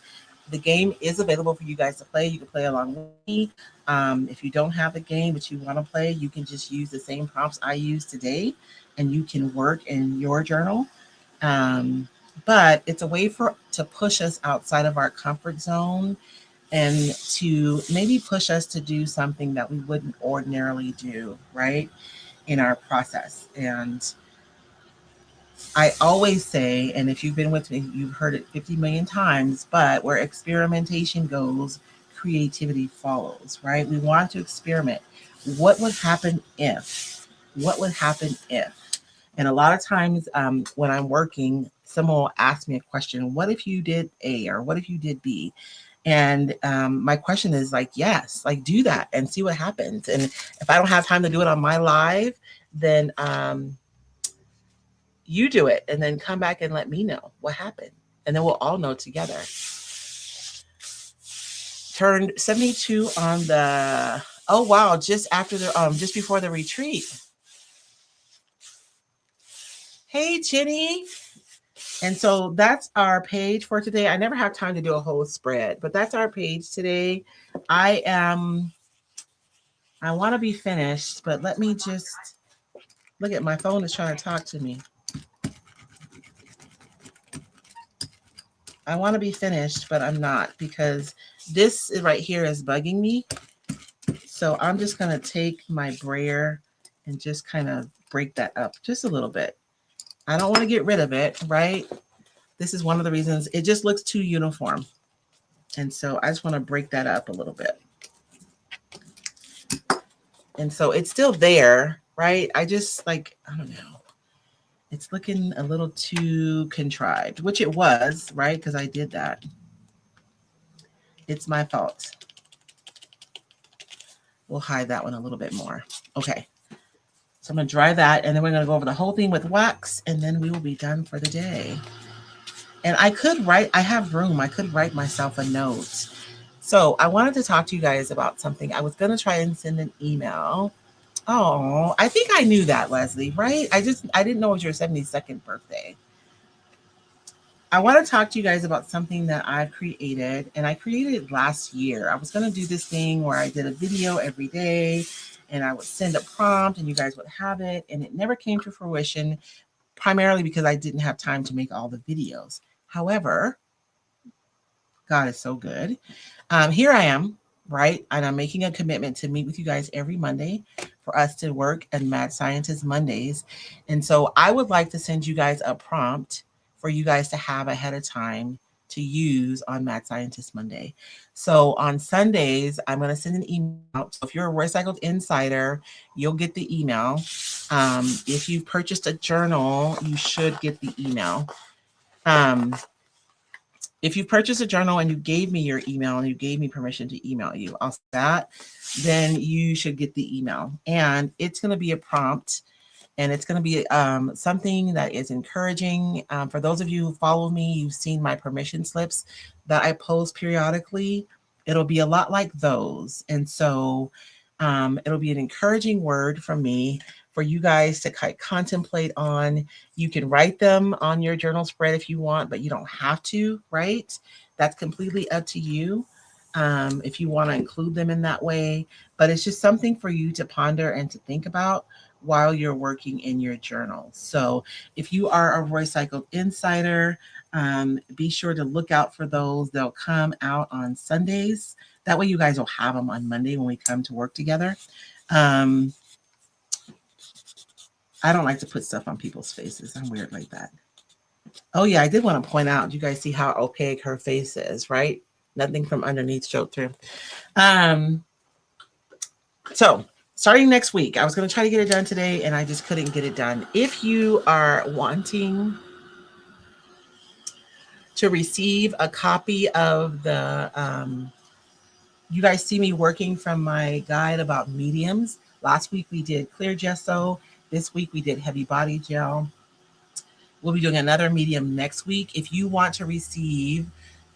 The game is available for you guys to play. You can play along with me. If you don't have the game but you want to play, you can just use the same prompts I used today and you can work in your journal. But it's a way to push us outside of our comfort zone and to maybe push us to do something that we wouldn't ordinarily do, right, in our process. And I always say, and if you've been with me, you've heard it 50 million times, but where experimentation goes, creativity follows, right? We want to experiment. What would happen if? What would happen if? And a lot of times when I'm working, someone will ask me a question, what if you did A or what if you did B? And my question is like, yes, like do that and see what happens. And if I don't have time to do it on my live, then you do it and then come back and let me know what happened. And then we'll all know together. Turned 72 on the, oh wow, just after the, just before the retreat. Hey, Jenny. And so that's our page for today. I never have time to do a whole spread, but that's our page today. I want to be finished, but let me just look at my phone is trying to talk to me. I want to be finished, but I'm not because this right here is bugging me. So I'm just going to take my brayer and just kind of break that up just a little bit. I don't want to get rid of it, right? This is one of the reasons it just looks too uniform. And so I just want to break that up a little bit. And so it's still there, right? I just like, I don't know. It's looking a little too contrived, which it was, right? Because I did that. It's my fault. We'll hide that one a little bit more. Okay. So I'm going to dry that, and then we're going to go over the whole thing with wax, and then we will be done for the day. And I could write, I have room, I could write myself a note. So I wanted to talk to you guys about something. I was going to try and send an email. Oh, I think I knew that, Leslie, right? I didn't know it was your 72nd birthday. I want to talk to you guys about something that I've created, and I created it last year. I was going to do this thing where I did a video every day, and I would send a prompt, and you guys would have it, and it never came to fruition, primarily because I didn't have time to make all the videos. However, God is so good. Here I am, right? And I'm making a commitment to meet with you guys every Monday for us to work at Mad Scientist Mondays. And so I would like to send you guys a prompt for you guys to have ahead of time to use on Mad Scientist Monday. So on Sundays, I'm going to send an email out. So if you're a Roycycled Insider, you'll get the email. If you've purchased a journal, you should get the email. If you purchased a journal and you gave me your email and you gave me permission to email you, I'll say that, then you should get the email. And it's going to be a prompt, and it's going to be something that is encouraging. For those of you who follow me, you've seen my permission slips that I post periodically. It'll be a lot like those. And so it'll be an encouraging word from me for you guys to contemplate on. You can write them on your journal spread if you want, but you don't have to, right? That's completely up to you if you want to include them in that way. But it's just something for you to ponder and to think about while you're working in your journal. So if you are a Roycycled Insider, be sure to look out for those. They'll come out on Sundays. That way you guys will have them on Monday when we come to work together. I don't like to put stuff on people's faces. I'm weird like that. Oh yeah, I did want to point out, you guys see how opaque her face is, right? Nothing from underneath showed through. So starting next week, I was going to try to get it done today, and I just couldn't get it done. If you are wanting to receive a copy of the, you guys see me working from my guide about mediums. Last week we did clear gesso. This week we did heavy body gel. We'll be doing another medium next week. If you want to receive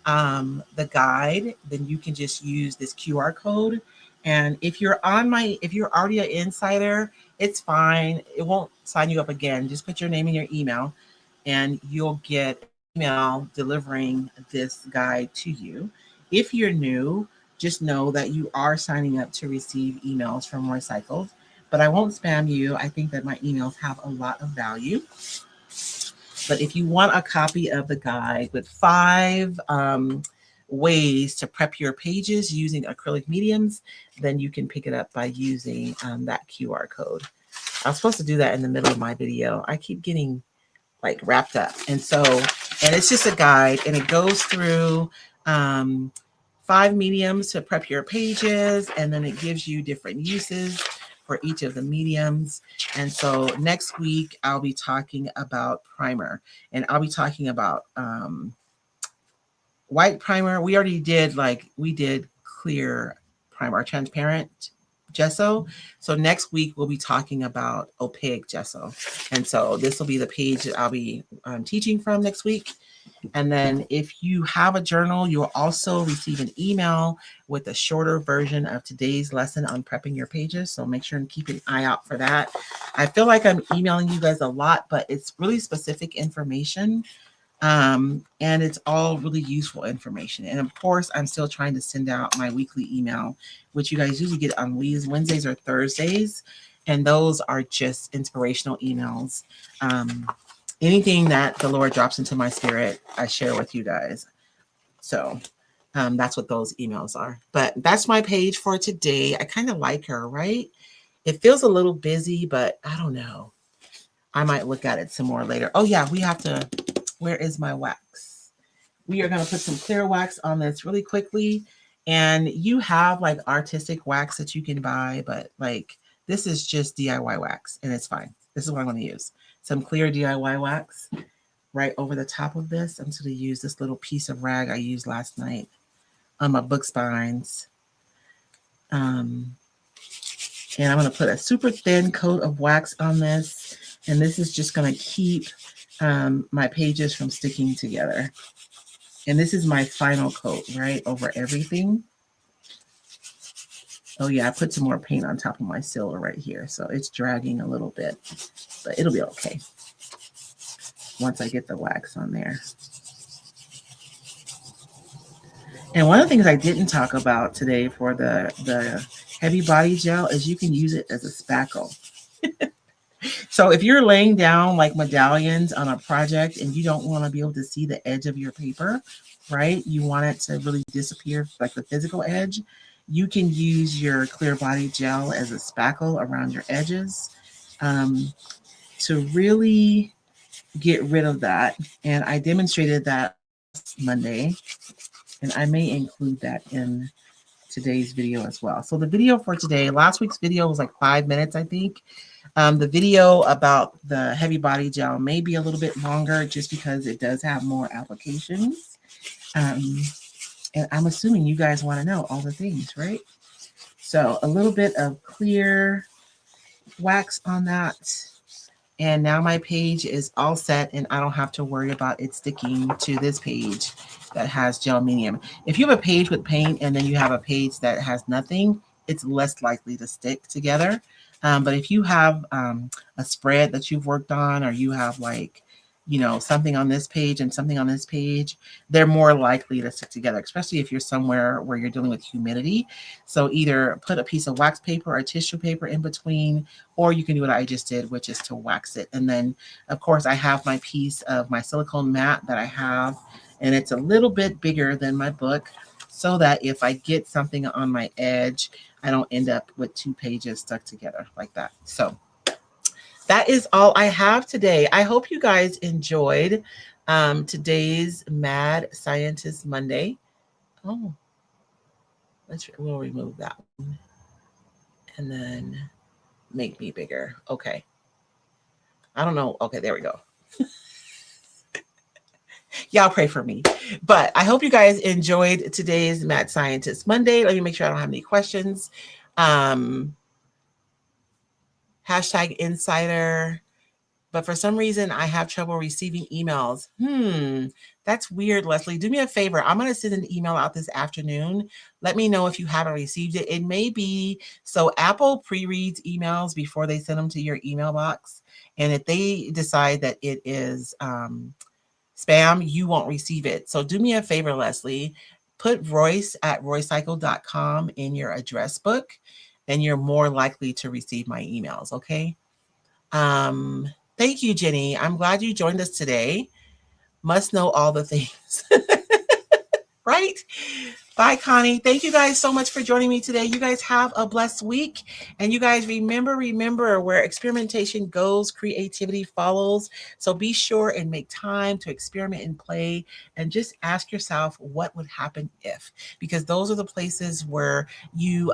the guide, then you can just use this QR code. And if you're already an insider, it's fine. It won't sign you up again. Just put your name and your email, and you'll get an email delivering this guide to you. If you're new, just know that you are signing up to receive emails from Roycycled, but I won't spam you. I think that my emails have a lot of value. But if you want a copy of the guide with 5 ways to prep your pages using acrylic mediums, then you can pick it up by using that QR code. I was supposed to do that in the middle of my video. I keep getting like wrapped up. And it's just a guide, and it goes through 5 mediums to prep your pages, and then it gives you different uses for each of the mediums. And so next week I'll be talking about primer, and I'll be talking about white primer. We already did we did clear primer, transparent gesso. So next week we'll be talking about opaque gesso. And so this will be the page that I'll be teaching from next week. And then if you have a journal, you'll also receive an email with a shorter version of today's lesson on prepping your pages. So make sure and keep an eye out for that. I feel like I'm emailing you guys a lot, but it's really specific information. And it's all really useful information. And of course, I'm still trying to send out my weekly email, which you guys usually get on Wednesdays or Thursdays. And those are just inspirational emails. Anything that the Lord drops into my spirit, I share with you guys. So that's what those emails are. But that's my page for today. I kind of like her, right? It feels a little busy, but I don't know. I might look at it some more later. Oh yeah, we have to, where is my wax? We are going to put some clear wax on this really quickly. And you have like artistic wax that you can buy, but like this is just DIY wax, and it's fine. This is what I'm going to use. Some clear DIY wax right over the top of this. I'm just going to use this little piece of rag I used last night on my book spines. And And I'm going to put a super thin coat of wax on this. And this is just going to keep my pages from sticking together. And this is my final coat, right, over everything. Oh yeah, I put some more paint on top of my silver right here. So it's dragging a little bit, but it'll be okay once I get the wax on there. And one of the things I didn't talk about today for the heavy body gel is you can use it as a spackle. So if you're laying down like medallions on a project and you don't want to be able to see the edge of your paper, right? You want it to really disappear, like the physical edge. You can use your clear body gel as a spackle around your edges to really get rid of that. And I demonstrated that last Monday, and I may include that in today's video as well. So the video for today, last week's video was like 5 minutes, I think. The video about the heavy body gel may be a little bit longer just because it does have more applications. And I'm assuming you guys want to know all the things, right? So a little bit of clear wax on that. And now my page is all set and I don't have to worry about it sticking to this page that has gel medium. If you have a page with paint and then you have a page that has nothing, it's less likely to stick together. But if you have a spread that you've worked on, or you have like, you know, something on this page and something on this page, they're more likely to stick together, especially if you're somewhere where you're dealing with humidity. So either put a piece of wax paper or tissue paper in between, or you can do what I just did, which is to wax it. And then, of course, I have my piece of my silicone mat that I have, and it's a little bit bigger than my book, so that if I get something on my edge, I don't end up with 2 pages stuck together like that. So that is all I have today. I hope you guys enjoyed today's Mad Scientist Monday. Oh, we'll remove that one and then make me bigger. Okay. I don't know. Okay, there we go. Y'all pray for me. But I hope you guys enjoyed today's Mad Scientist Monday. Let me make sure I don't have any questions. Hashtag insider. But for some reason, I have trouble receiving emails. That's weird, Leslie. Do me a favor. I'm going to send an email out this afternoon. Let me know if you haven't received it. It may be, so Apple pre-reads emails before they send them to your email box. And if they decide that it is spam, you won't receive it. So do me a favor, Leslie. Put Royce@roycycled.com in your address book, and you're more likely to receive my emails, okay? Thank you, Jenny. I'm glad you joined us today. Must know all the things. Right? Bye, Connie. Thank you guys so much for joining me today. You guys have a blessed week. And you guys remember where experimentation goes, creativity follows. So be sure and make time to experiment and play, and just ask yourself what would happen if, because those are the places where you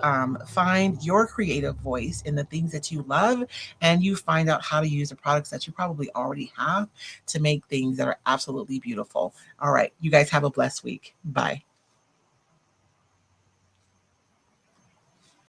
find your creative voice in the things that you love, and you find out how to use the products that you probably already have to make things that are absolutely beautiful. All right. You guys have a blessed week. Bye.